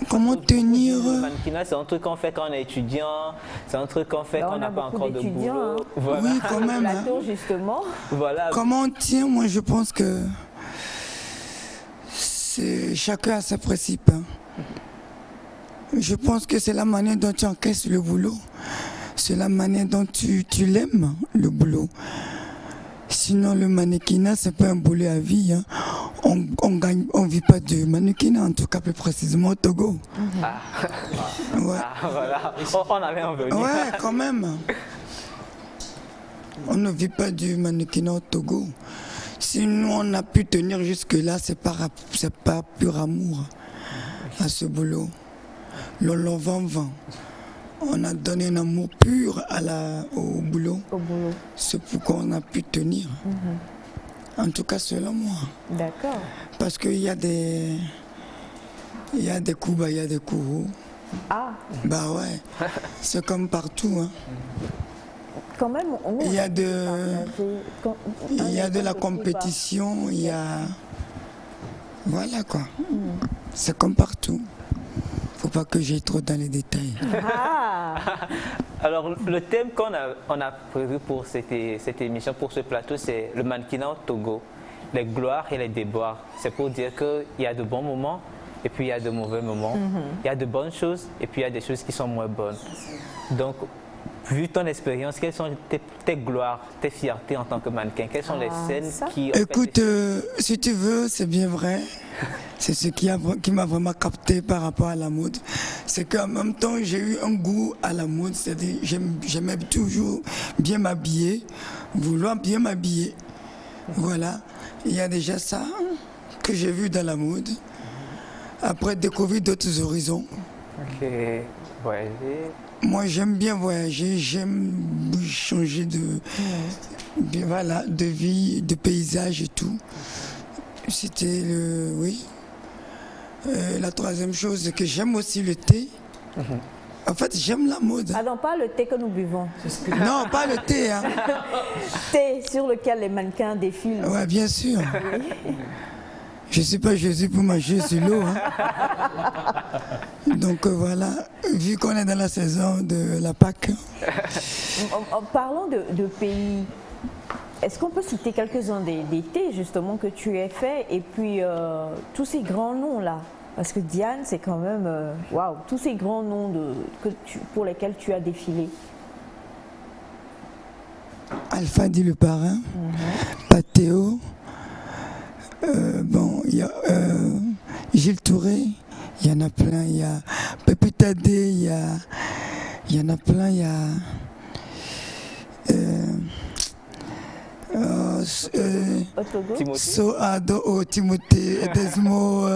Comment tenir? Le mannequinat, c'est un truc qu'on fait quand on est étudiant, c'est un truc qu'on fait quand on n'a pas encore de boulot. Hein. Voilà. Oui, quand même. Hein. Justement. Voilà. Comment on tient? Moi, je pense que chacun a ses principes. Hein. Je pense que c'est la manière dont tu encaisses le boulot. C'est la manière dont tu l'aimes, le boulot. Sinon, le mannequinat, c'est pas un boulot à vie. Hein. On vit pas de mannequinat, en tout cas plus précisément au Togo. Ouais. Voilà, on avait en venir. Ouais, quand même. On ne vit pas du mannequinat au Togo. Si nous, on a pu tenir jusque-là, c'est pas pur amour à ce boulot. Lolo vent. On a donné un amour pur au boulot. C'est pourquoi on a pu tenir. En tout cas, selon moi. D'accord. Parce qu'il y a des coups bas, il y a des coups hauts. Ah. Bah ouais. C'est comme partout. Hein. Quand même, il y a de la compétition, il y a... Voilà quoi. C'est comme partout. Faut pas que j'aille trop dans les détails. Ah. Alors, le thème qu'on a prévu pour cette émission, pour ce plateau, c'est le mannequinat au Togo, les gloires et les déboires. C'est pour dire qu'il y a de bons moments et puis il y a de mauvais moments. Il y a de bonnes choses et puis il y a des choses qui sont moins bonnes. Donc, vu ton expérience, quelles sont tes gloires, tes fiertés en tant que mannequin? Quelles sont les scènes qui... Écoute, si tu veux, c'est bien vrai. C'est ce qui m'a vraiment capté par rapport à la mode. C'est qu'en même temps, j'ai eu un goût à la mode. C'est-à-dire, j'aimais toujours bien m'habiller, vouloir bien m'habiller. Voilà. Il y a déjà ça que j'ai vu dans la mode. Après, découvrir d'autres horizons. Ok. Ouais. Moi, j'aime bien voyager, j'aime changer de vie, de paysage et tout. C'était oui. La troisième chose, c'est que j'aime aussi le thé. En fait, j'aime la mode. Ah non, pas le thé que nous buvons. Non, pas le thé. Hein. Thé sur lequel les mannequins défilent. Ouais, bien sûr. Oui. Je ne suis pas Jésus pour marcher sur l'eau. Hein. Donc voilà, vu qu'on est dans la saison de la Pâque. En parlant de pays, est-ce qu'on peut citer quelques-uns des thés justement que tu as fait et puis tous ces grands noms là? Parce que Diane, c'est quand même, waouh, tous ces grands noms pour lesquels tu as défilé. Alpha dit le parrain, Pathéo. Bon, il y a Gilles Touré, il y en a plein, il y a Pépitadé, il y en a plein, il y a Soado, Timothée, Desmo,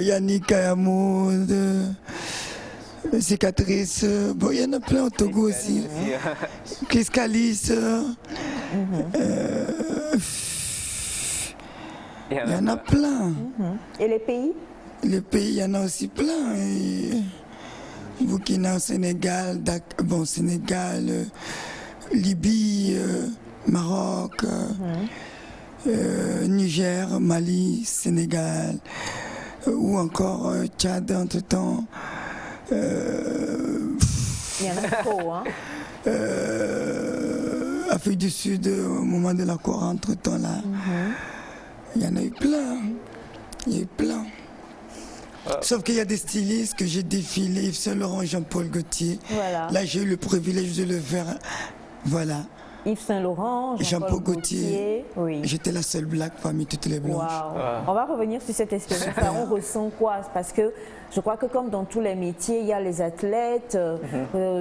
Yannick Ayamo, Cicatrice, bon, il y en a plein au Togo aussi. Chris Calis. Il y en a plein. Et les pays? Les pays, il y en a aussi plein. Burkina, Sénégal, Sénégal, Libye, Maroc, Niger, Mali, Sénégal, ou encore Tchad entre-temps. Il y en a trop, hein? Afrique du Sud, au moment de l'accord entre-temps là. Il y en a eu plein. Il y a eu plein. Sauf qu'il y a des stylistes que j'ai défilés, Yves Saint Laurent, Jean-Paul Gaultier. Voilà. Là, j'ai eu le privilège de le faire. Voilà. Yves Saint Laurent, Jean-Paul Gaultier. Oui. J'étais la seule black parmi toutes les blanches. Wow. On va revenir sur cette expérience. On ressent quoi? Parce que je crois que comme dans tous les métiers, il y a les athlètes,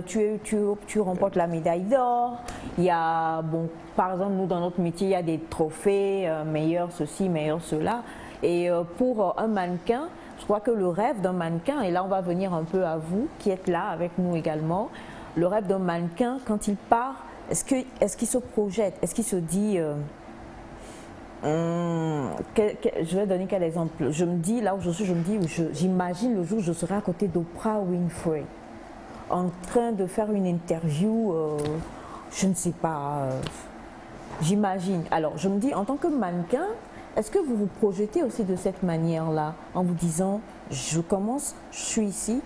tu remportes la médaille d'or. Il y a, bon, par exemple, nous dans notre métier, il y a des trophées, meilleur ceci, meilleur cela. Et pour un mannequin, je crois que le rêve d'un mannequin, et là on va venir un peu à vous qui êtes là avec nous également, le rêve d'un mannequin, quand il part, est-ce qu'il se projette, est-ce qu'il se dit je vais donner quel exemple. Je me dis, là où je suis, j'imagine le jour où je serai à côté d'Oprah Winfrey, en train de faire une interview, je ne sais pas, j'imagine. Alors, je me dis, en tant que mannequin, est-ce que vous vous projetez aussi de cette manière-là, en vous disant, je commence, je suis ici,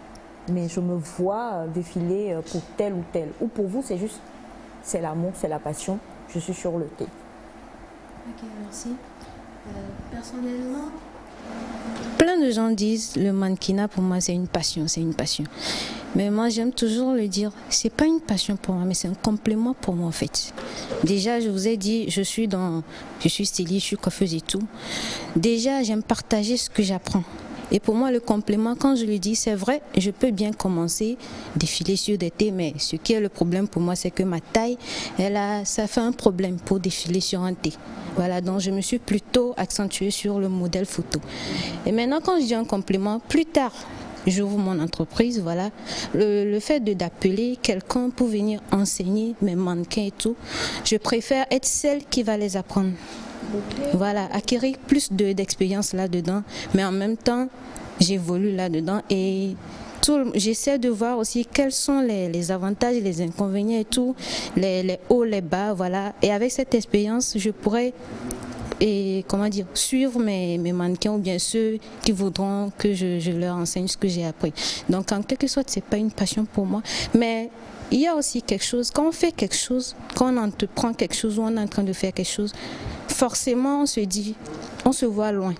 mais je me vois défiler pour tel ou tel. Ou pour vous, c'est juste, c'est l'amour, c'est la passion, je suis sur le thé. Ok, merci. Personnellement, plein de gens disent le mannequinat pour moi c'est une passion, c'est une passion. Mais moi j'aime toujours le dire, c'est pas une passion pour moi, mais c'est un complément pour moi en fait. Déjà je vous ai dit, je suis styliste, je suis coiffeuse et tout. Déjà j'aime partager ce que j'apprends. Et pour moi, le complément, quand je le dis, c'est vrai, je peux bien commencer à défiler sur des thés, mais ce qui est le problème pour moi, c'est que ma taille, ça fait un problème pour défiler sur un thé. Voilà, donc je me suis plutôt accentuée sur le modèle photo. Et maintenant, quand je dis un complément, plus tard, j'ouvre mon entreprise, voilà. Le fait d'appeler quelqu'un pour venir enseigner mes mannequins et tout, je préfère être celle qui va les apprendre. Voilà, acquérir plus d'expérience là-dedans, mais en même temps, j'évolue là-dedans et j'essaie de voir aussi quels sont les avantages, les inconvénients et tout, les hauts, les bas, voilà. Et avec cette expérience, je pourrais suivre mes mannequins ou bien ceux qui voudront que je leur enseigne ce que j'ai appris. Donc en quelque sorte, c'est pas une passion pour moi, mais il y a aussi quelque chose, quand on fait quelque chose, quand on entreprend quelque chose ou on est en train de faire quelque chose, forcément on se dit, on se voit loin.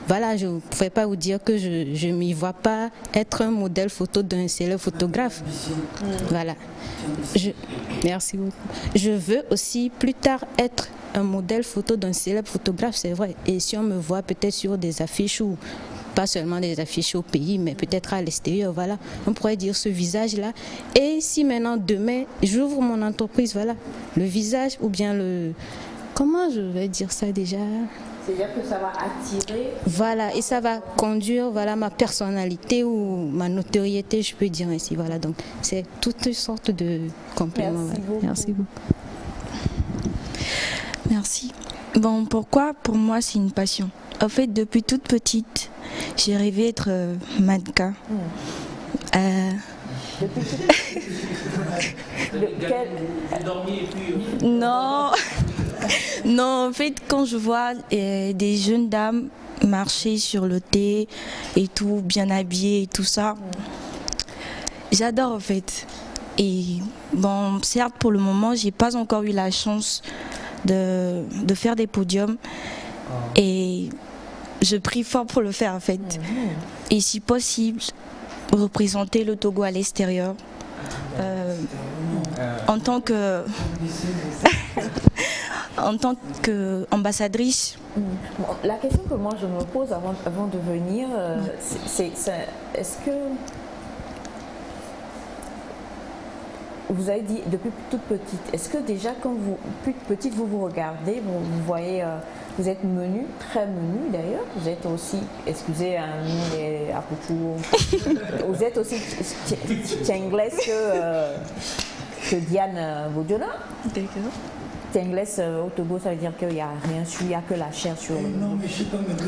Voilà, je ne pourrais pas vous dire que je ne m'y vois pas être un modèle photo d'un célèbre photographe. Voilà. Merci beaucoup. Je veux aussi plus tard être un modèle photo d'un célèbre photographe, c'est vrai. Et si on me voit peut-être sur des affiches ou pas seulement des affiches au pays, mais peut-être à l'extérieur, voilà, on pourrait dire ce visage-là. Et si maintenant, demain, j'ouvre mon entreprise, voilà, le visage ou bien comment je vais dire ça déjà? C'est-à-dire que ça va attirer. Voilà, et ça va conduire, voilà, ma personnalité ou ma notoriété, je peux dire ainsi, voilà. Donc, c'est toutes sortes de compléments. Merci beaucoup. Merci beaucoup. Merci. Bon, pourquoi? Pour moi, c'est une passion. En fait, depuis toute petite, j'ai rêvé d'être mannequin. Depuis toute Non. Non, en fait, quand je vois des jeunes dames marcher sur le thé et tout, bien habillées et tout ça, j'adore en fait. Et bon, certes, pour le moment, j'ai pas encore eu la chance de faire des podiums. Et je prie fort pour le faire en fait. Et si possible, représenter le Togo à l'extérieur. En tant qu'ambassadrice. La question que moi je me pose avant de venir, c'est est-ce que vous avez dit depuis toute petite, est-ce que déjà quand plus petite vous regardez, vous voyez, vous êtes menu, très menu d'ailleurs, vous êtes aussi, excusez à vous êtes aussi tianglaise que Diane Bodjona. D'accord. Tianglaise au Togo, ça veut dire qu'il n'y a rien dessus, il n'y a que la chair sur le... Non, mais je suis pas maigre.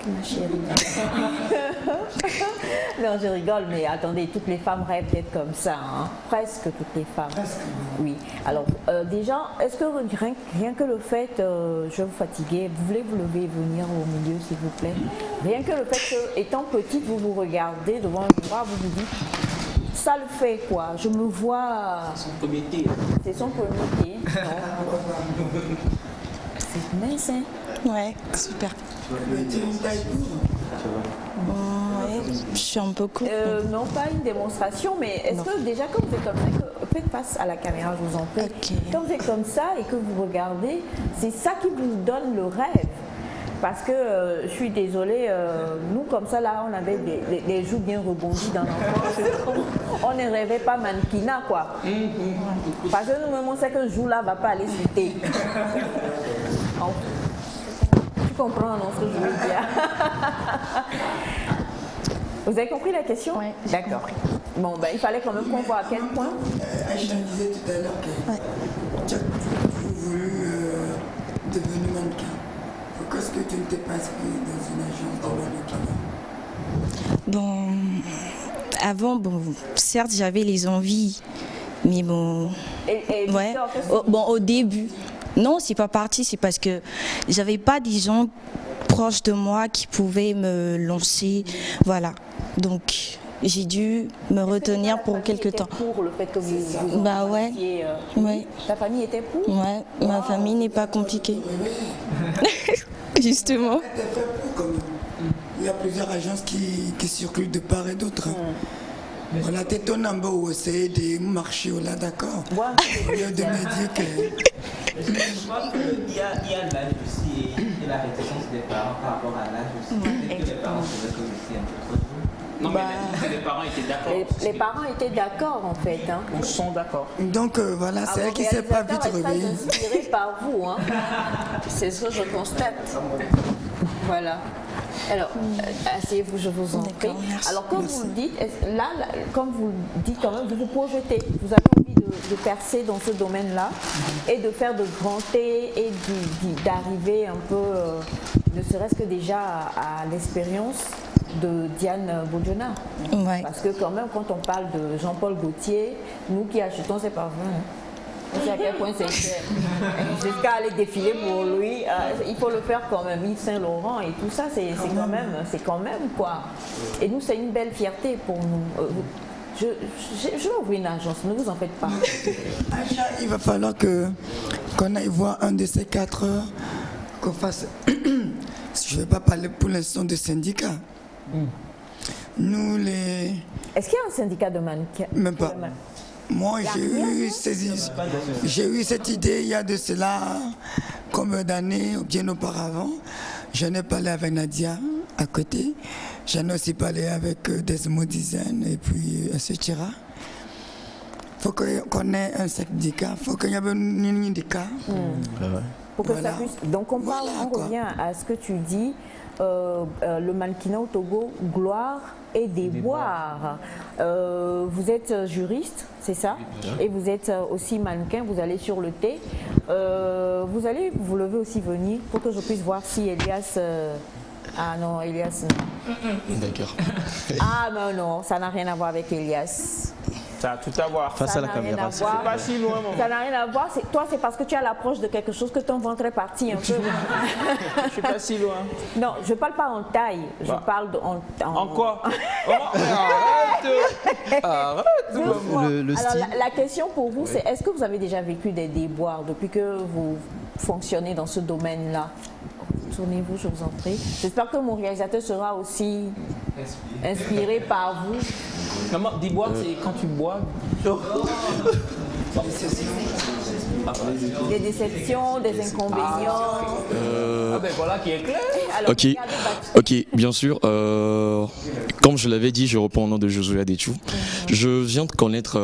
Ma chérie. Non, je rigole, mais attendez, toutes les femmes rêvent d'être comme ça, hein. Presque toutes les femmes. Presque. Oui. Alors, déjà, est-ce que rien que le fait, je vais vous fatiguer, vous voulez vous lever et venir au milieu, s'il vous plaît? Rien que le fait que, étant petite, vous vous regardez devant un miroir, vous vous dites, ça le fait quoi, je me vois... C'est son premier thé. C'est son premier thé. C'est mince, hein? Ouais, super. Je suis un peu cool. Non, pas une démonstration, mais est-ce que déjà quand vous êtes comme ça, faites face à la caméra, je vous en prie. Okay. Quand vous êtes comme ça et que vous regardez, c'est ça qui vous donne le rêve. Parce que je suis désolée, nous comme ça là, on avait des joues bien rebondies dans l'enfance. On ne rêvait pas mannequinat quoi. Parce que nous-mêmes on sait que ce jour-là ne va pas aller citer. Tu comprends non, ce que je veux dire? Vous avez compris la question? Oui. D'accord. Bon, ben, il fallait quand même qu'on voit à quel point. Je te disais tout à l'heure que tu as voulu devenu mannequin? Pourquoi est-ce que tu ne t'es pas inscrit dans une agence de mannequin? Bon, avant, bon, certes, j'avais les envies, mais bon, ouais, au début, non, c'est pas parti, c'est parce que j'avais pas des gens proches de moi qui pouvaient me lancer, voilà, donc j'ai dû me retenir pour quelques temps. Pour le fait que vous bah ouais, ouais. Ta famille était pour? Ouais, ma famille n'est pas compliquée. Justement. Il y a plusieurs agences qui circulent de part et d'autre. Voilà, t'es ton number où essayer de marcher là, d'accord. Au lieu de me dire que. Je crois qu'il y a l'âge aussi et la réticence des parents par rapport à l'âge aussi. Peut-être que les parents se mettent aussi un peu trop tôt. Non, mais les parents étaient d'accord. Les parents étaient d'accord en fait. Hein. Ils sont d'accord. Donc voilà, c'est elle qui ne s'est pas vite réveillée. Inspiré par vous, hein. C'est ce que je constate. Voilà. Alors, asseyez-vous, je vous en prie. Alors, comme vous le dites, là, comme vous le dites quand même, vous vous projetez. Vous avez envie de percer dans ce domaine-là et de faire de grands thés et d'arriver un peu, ne serait-ce que déjà à l'expérience de Diane Bojona. Ouais. Parce que quand même, quand on parle de Jean-Paul Gaultier, nous qui achetons ses parfums, on sait à quel point c'est cher. Jusqu'à aller défiler pour lui, il faut le faire quand même. Yves Saint-Laurent et tout ça, c'est quand même quoi. Et nous, c'est une belle fierté pour nous. Je vais ouvrir une agence, ne vous en faites pas. Aïcha, il va falloir qu'on aille voir un de ces 4 heures, qu'on fasse. Je ne vais pas parler pour l'instant de syndicat. Nous, les. Est-ce qu'il y a un syndicat de mannequins? Même pas. Moi, j'ai eu cette idée il y a de cela combien d'années, bien auparavant. J'en ai parlé avec Nadia à côté. J'en ai aussi parlé avec Desmond Design et puis etc. Il faut qu'on ait un syndicat, il faut qu'il y ait un syndicat. Pour que ça puisse... Donc on revient à ce que tu dis. Le mannequinat au Togo, gloire et déboire. Vous êtes juriste, c'est ça? Et vous êtes aussi mannequin, vous allez sur le thé. Vous devez aussi venir pour que je puisse voir si Elias... Ah non, Elias... D'accord. Ah non, ça n'a rien à voir avec Elias. Ça a tout à voir. Face à la caméra. C'est pas si loin, maman. Ça n'a rien à voir. Toi, c'est parce que tu as l'approche de quelque chose que ton ventre est parti un peu. Je suis pas si loin. Non, je parle pas en taille. Je parle en quoi? Arrête. Alors, la question pour vous, c'est est-ce que vous avez déjà vécu des déboires depuis que vous fonctionnez dans ce domaine-là? Tournez-vous, je vous en prie. J'espère que mon réalisateur sera aussi inspiré par vous. Maman, déboire, c'est quand tu bois. Des déceptions, des inconvénients. Ben voilà qui est clair. Alors, ok, bien sûr. Comme je l'avais dit, je reprends au nom de Josué Adéchou. Je viens de connaître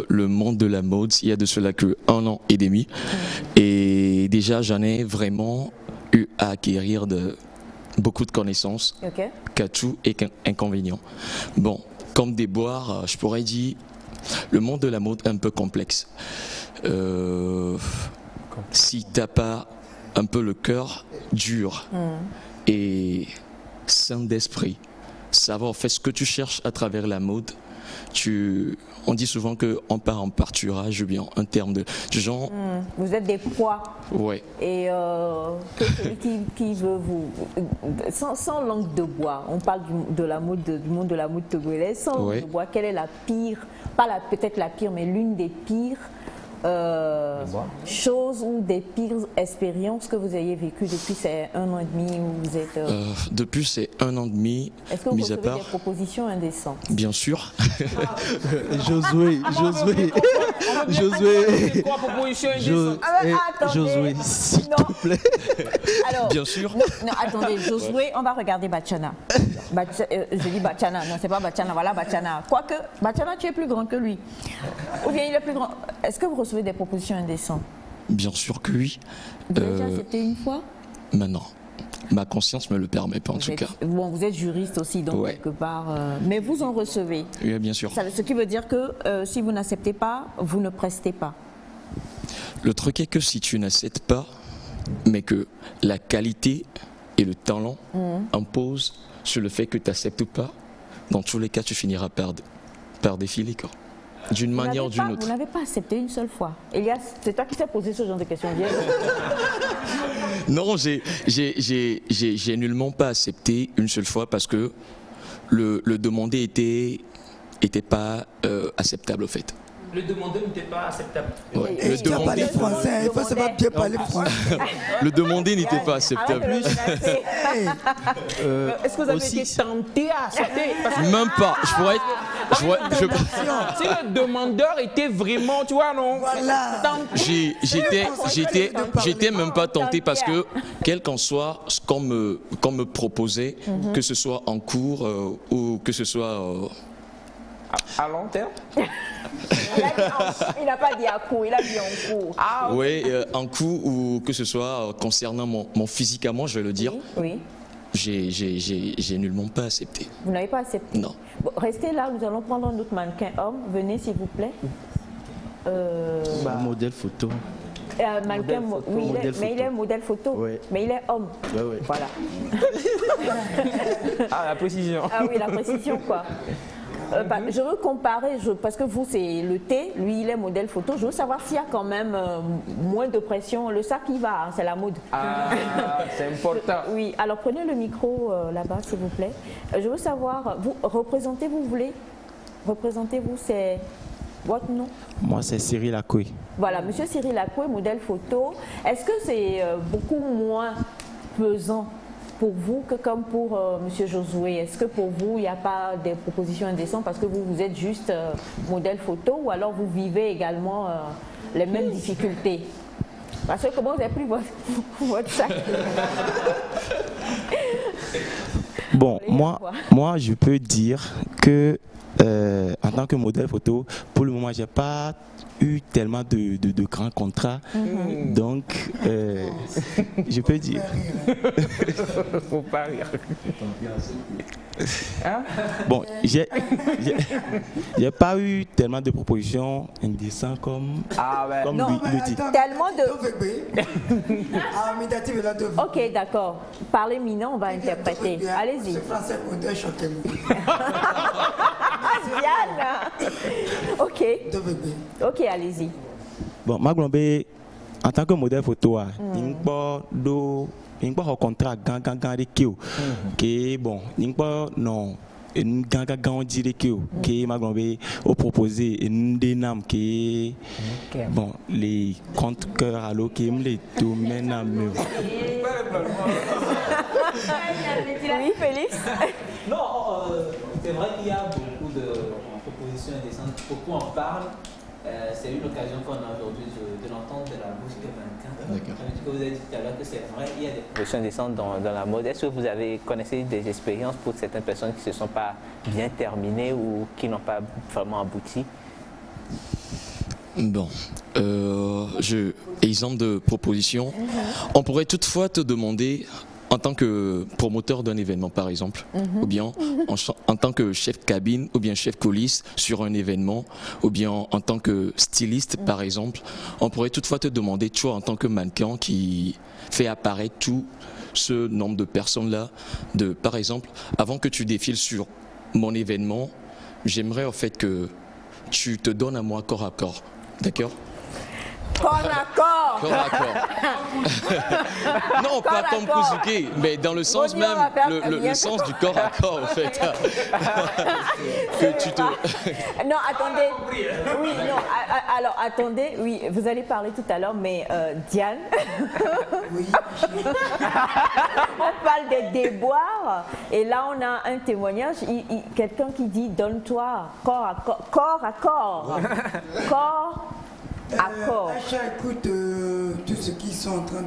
le monde de la mode il y a de cela que 1 an et demi. Et déjà, j'en ai vraiment eu à acquérir beaucoup de connaissances, qu'atouts et inconvénients. Bon, comme déboire, je pourrais dire le monde de la mode est un peu complexe. Si tu n'as pas un peu le cœur dur et sain d'esprit, savoir faire ce que tu cherches à travers la mode, on dit souvent qu'on part en pâturage ou bien un terme de genre. Vous êtes des proies. Ouais. Et que celui qui veut vous. Sans langue de bois, on parle du monde de la mode togolaise. Sans langue de bois, quelle est la pire, peut-être la pire, mais l'une des pires choses ou des pires expériences que vous ayez vécues depuis ces 1 an et demi où vous êtes... Depuis ces 1 an et demi, est-ce que vous recevez des propositions indécentes? Bien sûr. Josué, s'il te plaît. Alors, bien sûr. Non, attendez, Josué, on va regarder Bachana. Je dis Bachana, non, c'est pas Bachana, voilà Bachana. Quoique, Bachana, tu es plus grand que lui. Ou bien il est plus grand. Est-ce que vous recevez des propositions indécentes? Bien sûr que oui. Vous avez déjà accepté une fois? Maintenant. Ma conscience me le permet pas en tout cas. Bon, vous êtes juriste aussi, donc quelque part. Mais vous en recevez? Oui, bien sûr. Ce qui veut dire que si vous n'acceptez pas, vous ne prestez pas. Le truc est que si tu n'acceptes pas, mais que la qualité et le talent imposent sur le fait que tu acceptes ou pas. Dans tous les cas, tu finiras par défiler, quoi. D'une manière ou d'une autre. Vous n'avez pas accepté une seule fois. Elias, c'est toi qui t'es posé ce genre de questions. Non, j'ai nullement pas accepté une seule fois parce que le demandé était pas acceptable, au fait. Le demandé n'était pas acceptable. Ouais. Le demandé français, il faut savoir bien parler français. Le demandé n'était pas acceptable. Est-ce que vous avez été tenté à accepter? Même pas. Si le demandeur était vraiment, tu vois, non? Voilà. J'étais même pas tenté parce que, quel qu'en soit ce qu'on me proposait, que ce soit en cours ou que ce soit à long terme. Il n'a pas dit à court, il a dit en cours. Ah, oui, en cours ou que ce soit concernant mon physique à moi, je vais le dire. Oui. J'ai nullement pas accepté. Vous n'avez pas accepté? Non. Bon, restez là, nous allons prendre un autre mannequin homme. Venez s'il vous plaît. Modèle photo. Mannequin, oui, mais il est modèle photo, oui. Mais il est homme. Oui, oui. Voilà. Ah, la précision. Ah oui, la précision, quoi. Je veux comparer, parce que vous, c'est le thé, lui, il est modèle photo. Je veux savoir s'il y a quand même moins de pression. Le sac, il va, hein, c'est la mode. Ah, c'est important. Oui, alors prenez le micro là-bas, s'il vous plaît. Je veux savoir, vous, représentez-vous, c'est votre nom? Moi, c'est Cyril Akoué. Voilà, monsieur Cyril Akoué, modèle photo. Est-ce que c'est beaucoup moins pesant pour vous que comme pour monsieur Josué? Est-ce que pour vous, il n'y a pas des propositions indécentes parce que vous êtes juste modèle photo, ou alors vous vivez également les mêmes difficultés? Parce que comment vous avez pris votre sac? Bon, moi, je peux dire que en tant que modèle photo, pour le moment, j'ai pas eu tellement de grands contrats, donc je peux dire. Faut pas rire. Hein? Bon, j'ai pas eu tellement de propositions indécentes comme non, lui le dit. Tellement de. Ok, d'accord. Parlez Mina, on va interpréter. Allez-y. Diane. Ok. Ok, allez-y. Bon, ma glombe, en tant que modèle photo, il y a un contrat qui bon, non. On dirait que ma glombe a proposé une déname qui bon, les comptes cœurs à l'eau qui me les domaines à mieux. Oui, Félix. Non, c'est vrai qu'il y a beaucoup de propositions indécentes. Pourquoi on parle? C'est une occasion qu'on a aujourd'hui de l'entendre de la bouche de mannequin. Que vous avez dit tout à l'heure que c'est vrai, il y a des propositions indécentes dans la mode. Est-ce que vous connaissez des expériences pour certaines personnes qui ne se sont pas bien terminées ou qui n'ont pas vraiment abouti? Bon, exemple de proposition, on pourrait toutefois te demander, en tant que promoteur d'un événement par exemple, ou bien en tant que chef cabine ou bien chef coulisse sur un événement, ou bien en tant que styliste par exemple, on pourrait toutefois te demander, toi en tant que mannequin qui fait apparaître tout ce nombre de personnes-là, par exemple, avant que tu défiles sur mon événement, j'aimerais en fait que tu te donnes à moi corps à corps, d'accord? Corps à corps. Corps à corps. Non, pas comme Kuzuke, mais dans le sens même, le sens du corps à corps, en fait. Que tu te... Non, attendez. Oui, non, alors, attendez. Oui, vous allez parler tout à l'heure, mais Diane. Oui. On parle des déboires, et là, on a un témoignage. Quelqu'un qui dit, donne-toi corps à corps. Corps à corps. Corps. Écoute tout ce qu'ils sont en train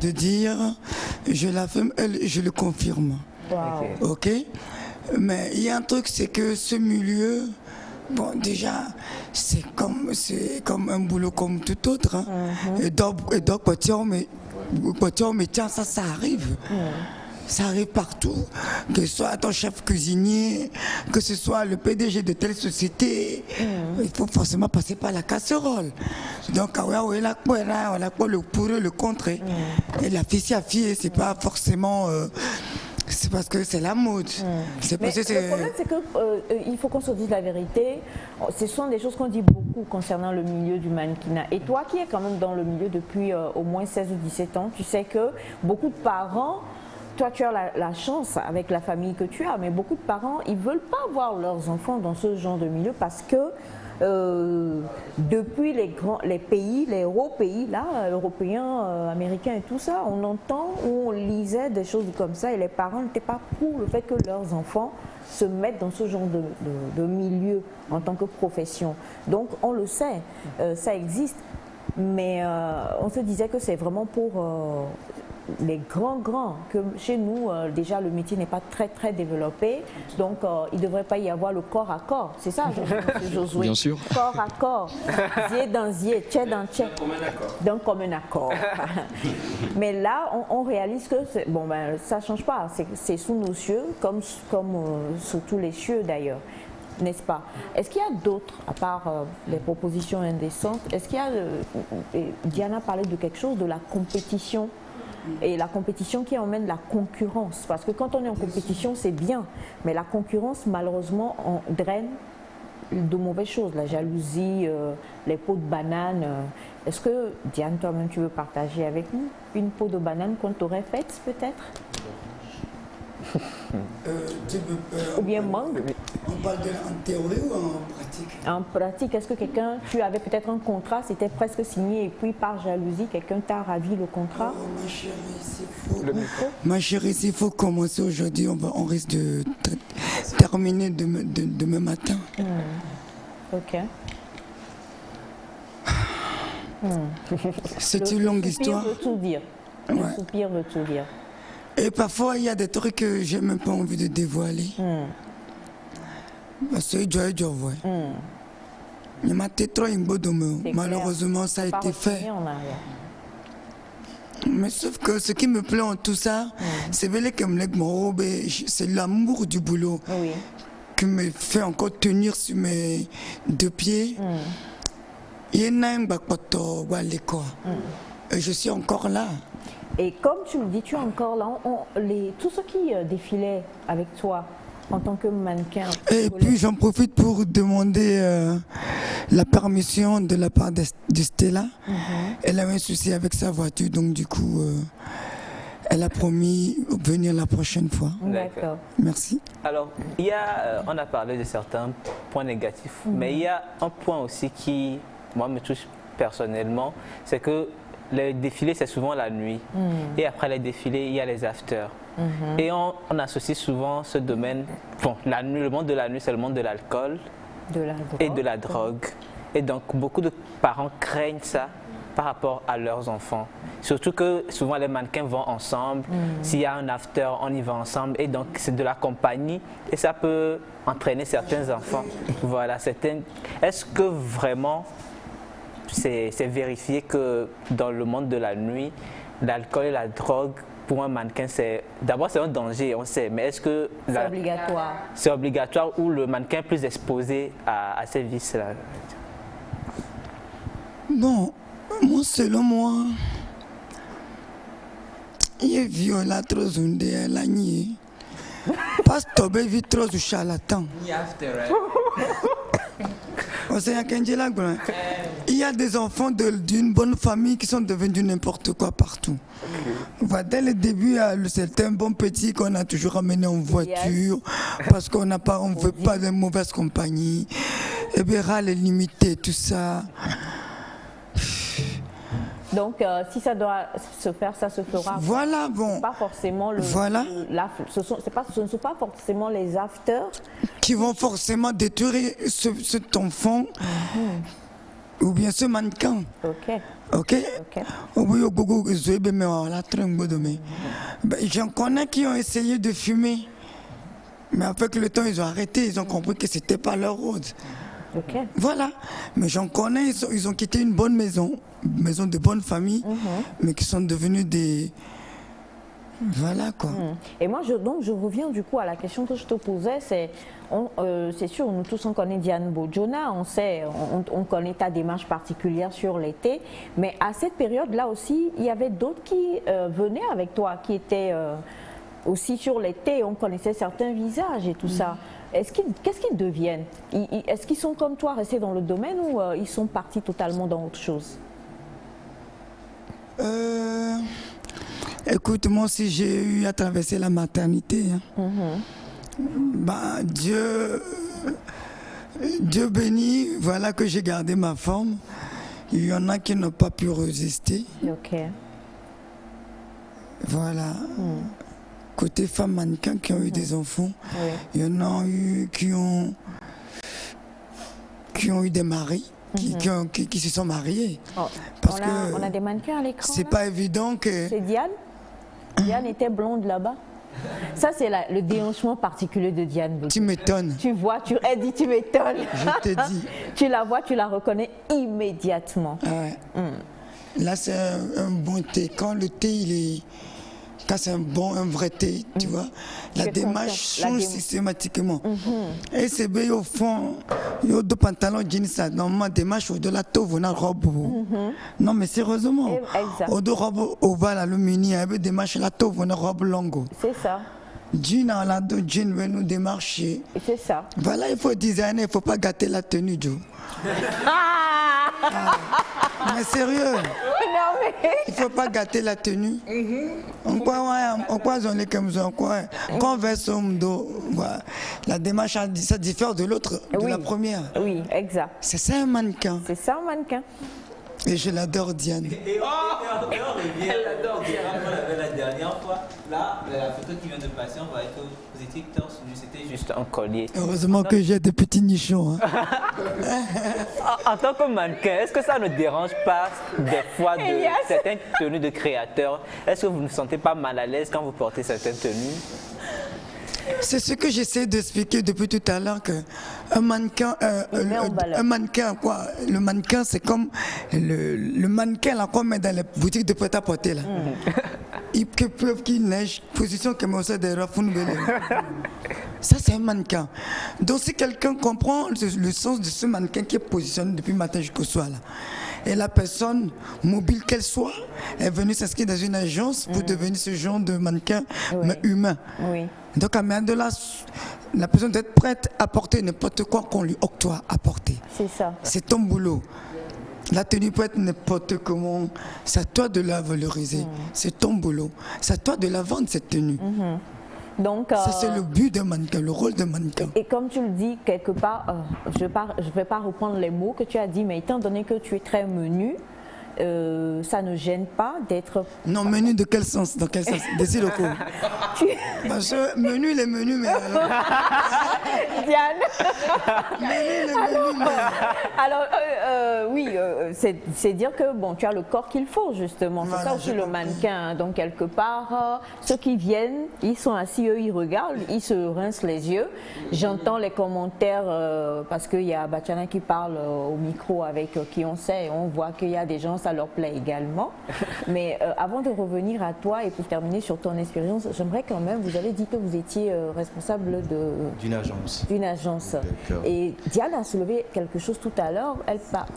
de dire, je le confirme. Wow. Ok, mais il y a un truc, c'est que ce milieu, bon, déjà, c'est comme un boulot comme tout autre. Hein. Et donc, mais tiens, ça arrive. ça arrive partout, que ce soit ton chef cuisinier, que ce soit le PDG de telle société, il faut forcément passer par la casserole. Donc, on a le pour et le contre. Et la fille à fille, c'est pas forcément... c'est parce que c'est la mode. Mais le problème, c'est qu'il faut qu'on se dise la vérité. Ce sont des choses qu'on dit beaucoup concernant le milieu du mannequinat. Et toi qui es quand même dans le milieu depuis au moins 16 ou 17 ans, tu sais que beaucoup de parents, toi tu as la chance avec la famille que tu as, mais beaucoup de parents, ils ne veulent pas voir leurs enfants dans ce genre de milieu parce que depuis les pays, les gros pays là, européens, américains et tout ça, on entend ou on lisait des choses comme ça et les parents n'étaient pas pour le fait que leurs enfants se mettent dans ce genre de milieu en tant que profession. Donc on le sait, ça existe, mais on se disait que c'est vraiment pour les grands, que chez nous, déjà, le métier n'est pas très développé. Donc, il ne devrait pas y avoir le corps à corps. C'est ça, Josué? Bien sûr. Corps à corps, zier dans zier, tchè dans tchè. D'un commun accord. Mais là, on réalise que bon, ben, ça ne change pas. C'est sous nos cieux, comme sous tous les cieux d'ailleurs. N'est-ce pas? Est-ce qu'il y a d'autres, à part les propositions indécentes, est-ce qu'il y a... Diana parlait de quelque chose, de la compétition. Et la compétition qui emmène la concurrence. Parce que quand on est en compétition, c'est bien. Mais la concurrence, malheureusement, on draine de mauvaises choses. La jalousie, les pots de banane. Est-ce que, Diane, toi-même, tu veux partager avec nous une peau de banane qu'on t'aurait faite, peut-être? Ou bien mangue. On parle en théorie ou en pratique? En pratique, est-ce que tu avais peut-être un contrat, c'était presque signé et puis par jalousie, quelqu'un t'a ravi le contrat? Ma chérie, s'il faut commencer aujourd'hui, on risque de terminer demain matin. Ok. C'est une longue histoire. Le soupir veut tout dire. Le soupir veut tout dire. Et parfois, il y a des trucs que j'ai même pas envie de dévoiler. Parce que malheureusement, ça a été fait. Mais sauf que ce qui me plaît en tout ça, c'est l'amour du boulot qui me fait encore tenir sur mes deux pieds. Et je suis encore là. Et comme tu le dis, tu es encore là. Tous ceux qui défilaient avec toi en tant que mannequin. Et puis j'en profite pour demander la permission de la part de Stella. Elle avait un souci avec sa voiture, donc du coup, elle a promis de venir la prochaine fois. D'accord. Merci. Alors, on a parlé de certains points négatifs, mais il y a un point aussi qui, moi, me touche personnellement, c'est que les défilés, c'est souvent la nuit. Et après les défilés, il y a les afters. Et on associe souvent ce domaine, bon, la nuit, le monde de la nuit, c'est le monde de l'alcool et de la drogue. Et donc, beaucoup de parents craignent ça par rapport à leurs enfants. Surtout que souvent les mannequins vont ensemble. S'il y a un after, on y va ensemble. Et donc, c'est de la compagnie. Et ça peut entraîner certains enfants. Voilà, est-ce que vraiment... c'est vérifié que dans le monde de la nuit, l'alcool et la drogue, pour un mannequin, d'abord c'est un danger, on sait, mais est-ce que... C'est obligatoire. C'est obligatoire ou le mannequin est plus exposé à ces vices-là? Non, moi, selon moi, il est violent trop zundé la nuit. Pas tomber vite trop du charlatan. Il y a des enfants d'une bonne famille qui sont devenus n'importe quoi partout. Dès le début, il y a certains bons petits qu'on a toujours amenés en voiture parce qu'on ne veut pas de mauvaise compagnie. Et bien, les limiter, tout ça. Donc, si ça doit se faire, ça se fera. Voilà, bon. Pas forcément ce ne sont pas forcément les afters qui vont forcément détruire cet enfant ou bien ce mannequin. Ok. J'en connais qui ont essayé de fumer, mais avec le temps, ils ont arrêté. Ils ont compris que c'était pas leur route. Voilà, mais j'en connais, ils ont quitté une bonne maison de bonne famille, mais qui sont devenus des Voilà quoi. Et moi, donc, je reviens du coup à la question que je te posais, c'est sûr, nous tous on connaît Diane Bo-Djona, on connaît ta démarche particulière sur l'été, mais à cette période-là aussi, il y avait d'autres qui venaient avec toi, qui étaient aussi sur l'été, on connaissait certains visages et tout ça. Qu'est-ce qu'ils deviennent? Est-ce qu'ils sont comme toi, restés dans le domaine, ou ils sont partis totalement dans autre chose? Écoute, moi aussi j'ai eu à traverser la maternité. Bah, Dieu béni, voilà que j'ai gardé ma forme. Il y en a qui n'ont pas pu résister. Voilà. Côté femmes mannequins qui ont eu des enfants, il y en a eu qui ont eu des maris. Qui se sont mariés. Parce on a des mannequins à l'écran. C'est pas évident que... C'est Diane? Diane était blonde là-bas. Ça, c'est le déhanchement particulier de Diane. Tu m'étonnes. Tu vois, elle dit tu m'étonnes. Je te dis. Tu la vois, tu la reconnais immédiatement. Là, c'est un bon thé. Quand le thé, quand c'est un vrai thé, tu vois, la démarche change systématiquement. Et c'est bien au fond, il y a deux pantalons jeans, ça, normalement, démarche au-delà de la robe. Non, mais sérieusement, au-delà robe ovale aluminium, il y a des démarches, la taupe, une robe longue. C'est ça. Jean, on a deux jeans, nous démarcher. C'est ça. Voilà, il faut designer, il ne faut pas gâter la tenue, Joe. Mais sérieux, il ne faut pas gâter la tenue. On croit comme ça, quand on verse la démarche, ça diffère de l'autre, de la première. Oui, exact. C'est ça un mannequin. C'est ça un mannequin. Et je l'adore, Diane. Et on revient, la dernière fois, là, la photo qui vient de passer, on voit que vous étiez torse nu, c'était juste un collier. Heureusement que j'ai des petits nichons. En tant que mannequin, est-ce que ça ne dérange pas des fois de certaines tenues de créateurs? Est-ce que vous ne vous sentez pas mal à l'aise quand vous portez certaines tenues? C'est ce que j'essaie d'expliquer depuis tout à l'heure, que un mannequin, le mannequin c'est comme le mannequin là qu'on met dans les boutiques de prêt-à-porter là. Il pleuve, qu'il neige, position que moi des ça c'est un mannequin. Donc si quelqu'un comprend le sens de ce mannequin qui est positionné depuis le matin jusqu'au soir là, et la personne, mobile qu'elle soit, est venue s'inscrire dans une agence pour devenir ce genre de mannequin mais humain. Donc à de là, la personne doit être prête à porter n'importe quoi qu'on lui octroie à porter. C'est ça. C'est ton boulot. La tenue peut être n'importe comment. C'est à toi de la valoriser. C'est ton boulot. C'est à toi de la vendre, cette tenue. Donc, ça, c'est le but d'un mannequin, le rôle d'un mannequin. Et comme tu le dis, quelque part, je ne vais pas reprendre les mots que tu as dit, mais étant donné que tu es très menu, ça ne gêne pas d'être... Non, menu de quel sens? Dans quel sens? Décide le coup. Parce que menu, les menus, mais... Diane. Menu, les menus, mais... Alors, oui, c'est dire que bon, tu as le corps qu'il faut, justement. C'est ça aussi le mannequin. Donc, quelque part, ceux qui viennent, ils sont assis, eux, ils regardent, ils se rincent les yeux. J'entends les commentaires, parce qu'il y a Bachana qui parle au micro avec qui on sait, et on voit qu'il y a des gens, ça leur plaît également. Mais avant de revenir à toi et pour terminer sur ton expérience, j'aimerais quand même, vous avez dit que vous étiez responsable d'une agence. Et Diane a soulevé quelque chose tout à l'heure.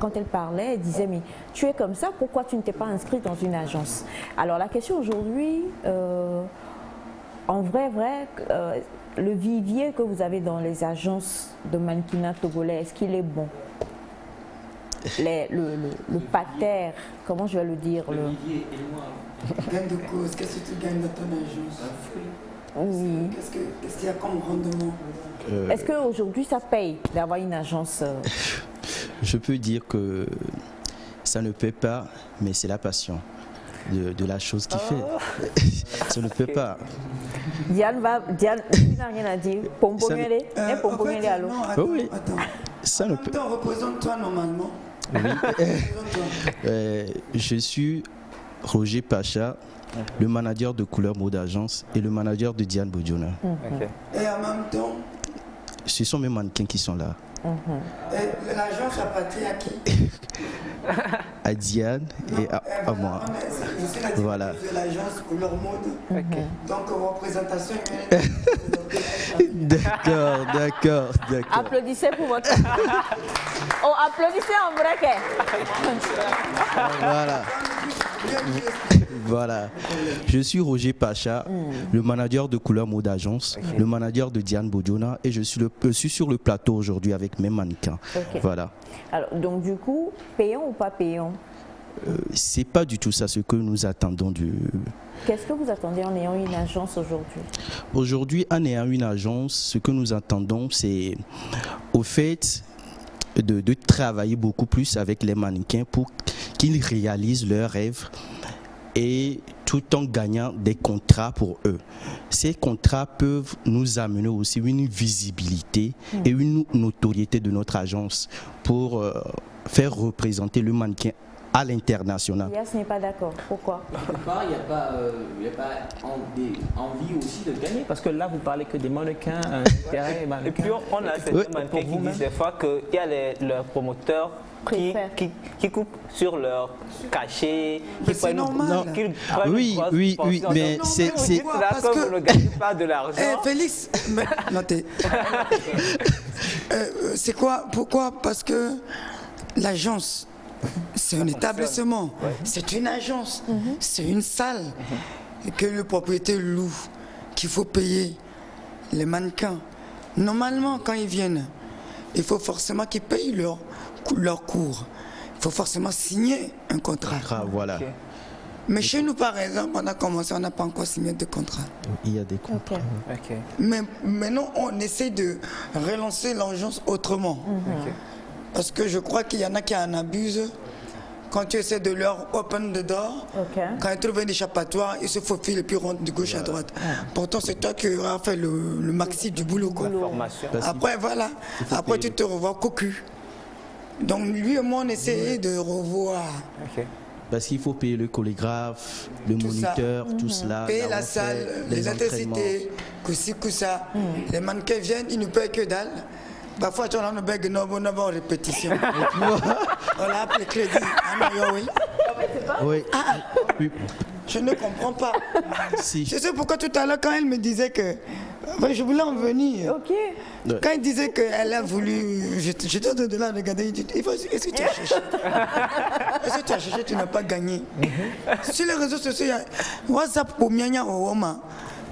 Quand elle parlait, elle disait, mais tu es comme ça, pourquoi tu ne t'es pas inscrite dans une agence? Alors la question aujourd'hui, en vrai, le vivier que vous avez dans les agences de mannequinat togolais, est-ce qu'il est bon? Le pater, comment je vais le dire? Gain de cause, qu'est-ce que tu gagnes dans ton agence? Oui. Qu'est-ce qu'il y a comme rendement? Est-ce qu'aujourd'hui ça paye d'avoir une agence? Je peux dire que ça ne paie pas, mais c'est la passion de la chose qui fait. Ça ne peut pas. Diane, tu n'as rien à dire. Pompongele, allô? Oui. Ça ne peut... Représente-toi normalement. Oui. Je suis Roger Pacha, le manager de Couleur Mode Agence et le manager de Diane Bo-Djona. Et en même temps, ce sont mes mannequins qui sont là. Et l'agence appartient à qui? à Diane et à moi. Voilà. De l'agence Couleur Mode. Donc, représentation. D'accord. Applaudissez pour votre. Oh, applaudissez en vrai. Voilà. Je suis Roger Pacha, le manager de Couleur Mode Agence, le manager de Diane Bodiona, et je suis sur le plateau aujourd'hui avec mes mannequins. Voilà. Alors, donc du coup, payant ou pas payant? C'est pas du tout ça ce que nous attendons du... Qu'est-ce que vous attendez en ayant une agence aujourd'hui? Aujourd'hui, en ayant une agence, ce que nous attendons, c'est au fait de travailler beaucoup plus avec les mannequins pour qu'ils réalisent leurs rêves et tout en gagnant des contrats pour eux. Ces contrats peuvent nous amener aussi une visibilité et une notoriété de notre agence pour faire représenter le mannequin à l'international. Elias n'est pas d'accord. Pourquoi? Il n'y a pas envie aussi de gagner, parce que là vous parlez que des mannequins, et puis on a certains mannequins qui disent des fois qu'il y a leurs promoteurs qui coupent sur leur cachet, qui prennent oui, mais c'est parce que vous ne gagnez pas de l'argent. Félix, notez. C'est quoi? Pourquoi? Parce que l'agence, c'est un établissement, c'est une agence, c'est une salle que le propriétaire loue, qu'il faut payer les mannequins. Normalement, quand ils viennent, il faut forcément qu'ils payent leur cours. Il faut forcément signer un contrat. Voilà. Mais chez nous, par exemple, on a commencé, on n'a pas encore signé de contrat. Il y a des contrats. Mais maintenant, on essaie de relancer l'agence autrement. Parce que je crois qu'il y en a qui en abusent. Quand tu essaies de leur open the door, quand ils trouvent un échappatoire, ils se faufilent et puis rentrent de gauche à droite. Pourtant, c'est toi qui auras fait le maxi du boulot. Quoi. Après, voilà. Après, tu te revois cocu. Donc, lui et moi, on essaie de revoir. Parce qu'il faut payer le chorégraphe, le moniteur, tout cela. Payer la salle, les intensités, coup-ci, coup-ça. Les mannequins viennent, ils ne payent que dalle. Parfois, tu as un bug en répétition. On l'a appelé crédit. Oui. Je ne comprends pas. Je sais pourquoi tout à l'heure, quand elle me disait que je voulais en venir. Quand elle disait qu'elle a voulu. J'étais de là, regarder. Est-ce que tu as cherché? Est-ce que tu as cherché? Tu n'as pas gagné. Sur les réseaux sociaux, il y a WhatsApp pour Mianya Owoma.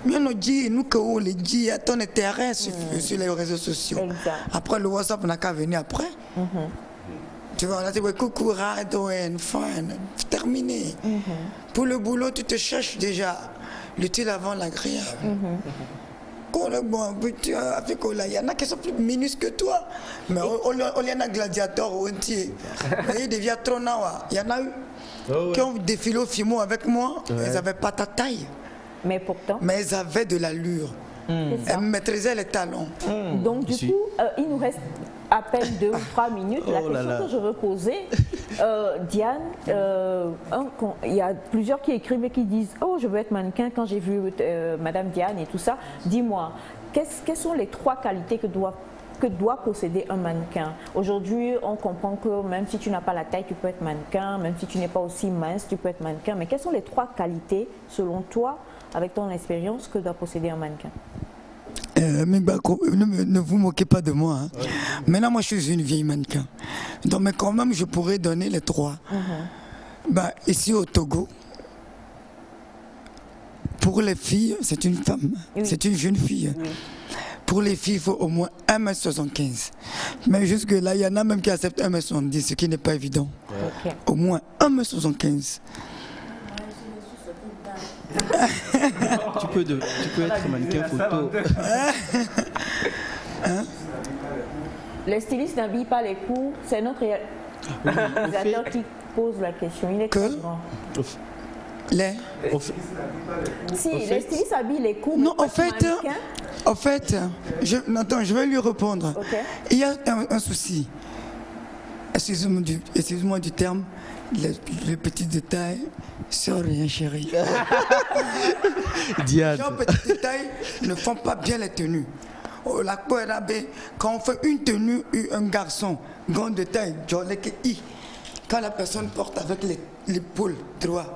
Nous dit à ton intérêt sur les réseaux sociaux. Après le WhatsApp, on n'a qu'à venir après. Tu vois, on a dit coucou, Radoen, fine, terminé. Pour le boulot, tu te cherches déjà l'utile avant l'agréable. Il y en a qui sont plus minuscules que toi. Mais il y en a gladiateurs ou entier. Il devient trop nawa. Il y en a eu qui ont défilé au FIMO avec moi, ils n'avaient pas ta taille. Mais pourtant. Mais elles avaient de l'allure. Elles maîtrisaient les talons. Donc du coup, il nous reste à peine 2 ou 3 minutes. La question que je veux poser, Diane, il y a plusieurs qui écrivent et qui disent « Oh, je veux être mannequin quand j'ai vu Madame Diane et tout ça. » Dis-moi, quelles sont les 3 qualités que doit posséder un mannequin? Aujourd'hui, on comprend que même si tu n'as pas la taille, tu peux être mannequin. Même si tu n'es pas aussi mince, tu peux être mannequin. Mais quelles sont les 3 qualités, selon toi, avec ton expérience, que doit posséder un mannequin? Ne vous moquez pas de moi. Maintenant, moi, je suis une vieille mannequin. Donc, mais quand même, je pourrais donner les 3. Ici, au Togo, pour les filles, c'est une femme. C'est une jeune fille. Pour les filles, il faut au moins 1m75. Mais jusque-là, il y en a même qui acceptent 1m70, ce qui n'est pas évident. Au moins 1m75. tu peux être mannequin photo. Les stylistes n'habillent pas les coups, c'est notre réalisateur qui pose la question. Il est très grand. Les stylistes habillent les coups. Non, en fait, je vais lui répondre. Il y a un souci. Excusez-moi du terme. Les petits détails, c'est rien, chérie. Diane. Les petits détails ne font pas bien les tenues. Quand on fait une tenue, un garçon, grand détail, quand la personne porte avec l'épaule droite.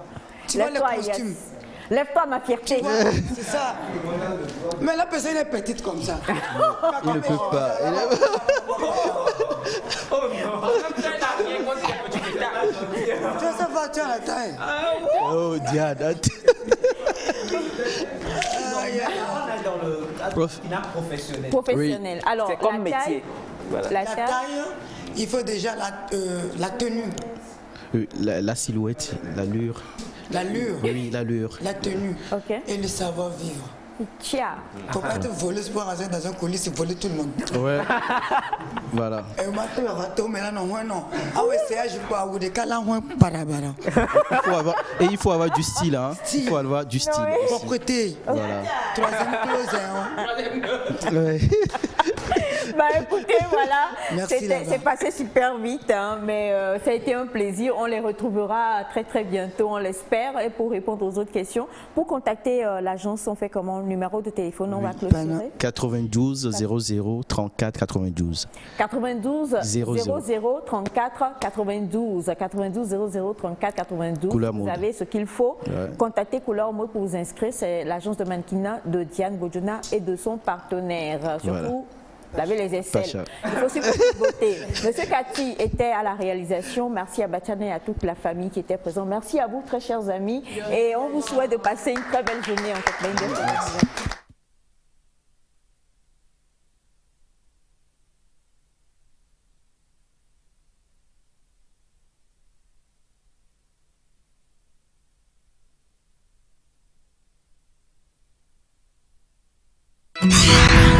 Tu vois le costume. Yes. Lève-toi, ma fierté. C'est ça. Mais la personne est petite comme ça. Il ne peut pas. Tu vas savoir, tu as la taille. Oh, Diane. On est dans le cadre professionnel. Professionnel. Oui. Alors, c'est comme la taille, métier. Voilà. La taille, il faut déjà la tenue. La silhouette, l'allure. L'allure. Oui, l'allure. La tenue. Ok. Et le savoir-vivre. Tiens. Faut pas te voler ce point dans un colis, c'est voler tout le monde. Ouais. Voilà. Et mais là, non. Ah ouais, c'est je peux avoir des cas là, parabara. Il faut avoir du style, hein. Il faut avoir du style. Propreté. Voilà. Troisième close, hein. Ouais. Bah écoutez, voilà, Merci, c'est passé super vite, hein, mais ça a été un plaisir. On les retrouvera très très bientôt, on l'espère. Et pour répondre aux autres questions, pour contacter l'agence, on fait comment? Le numéro de téléphone, on va clôturer. 92 00 34 92. 92 00 34 92. 92 00 34 92. Couleur vous mode. avez ce qu'il faut. Ouais. Contactez Couleur Mode pour vous inscrire. C'est l'agence de mannequinat de Diane Bojona et de son partenaire. Surtout, Voilà. lavez les aisselles. Pacha. Il faut aussi voter. Monsieur Cathy était à la réalisation. Merci à Batiane et à toute la famille qui était présente. Merci à vous, très chers amis. Et on vous souhaite de passer une très belle journée en compagnie de Merci. Yeah.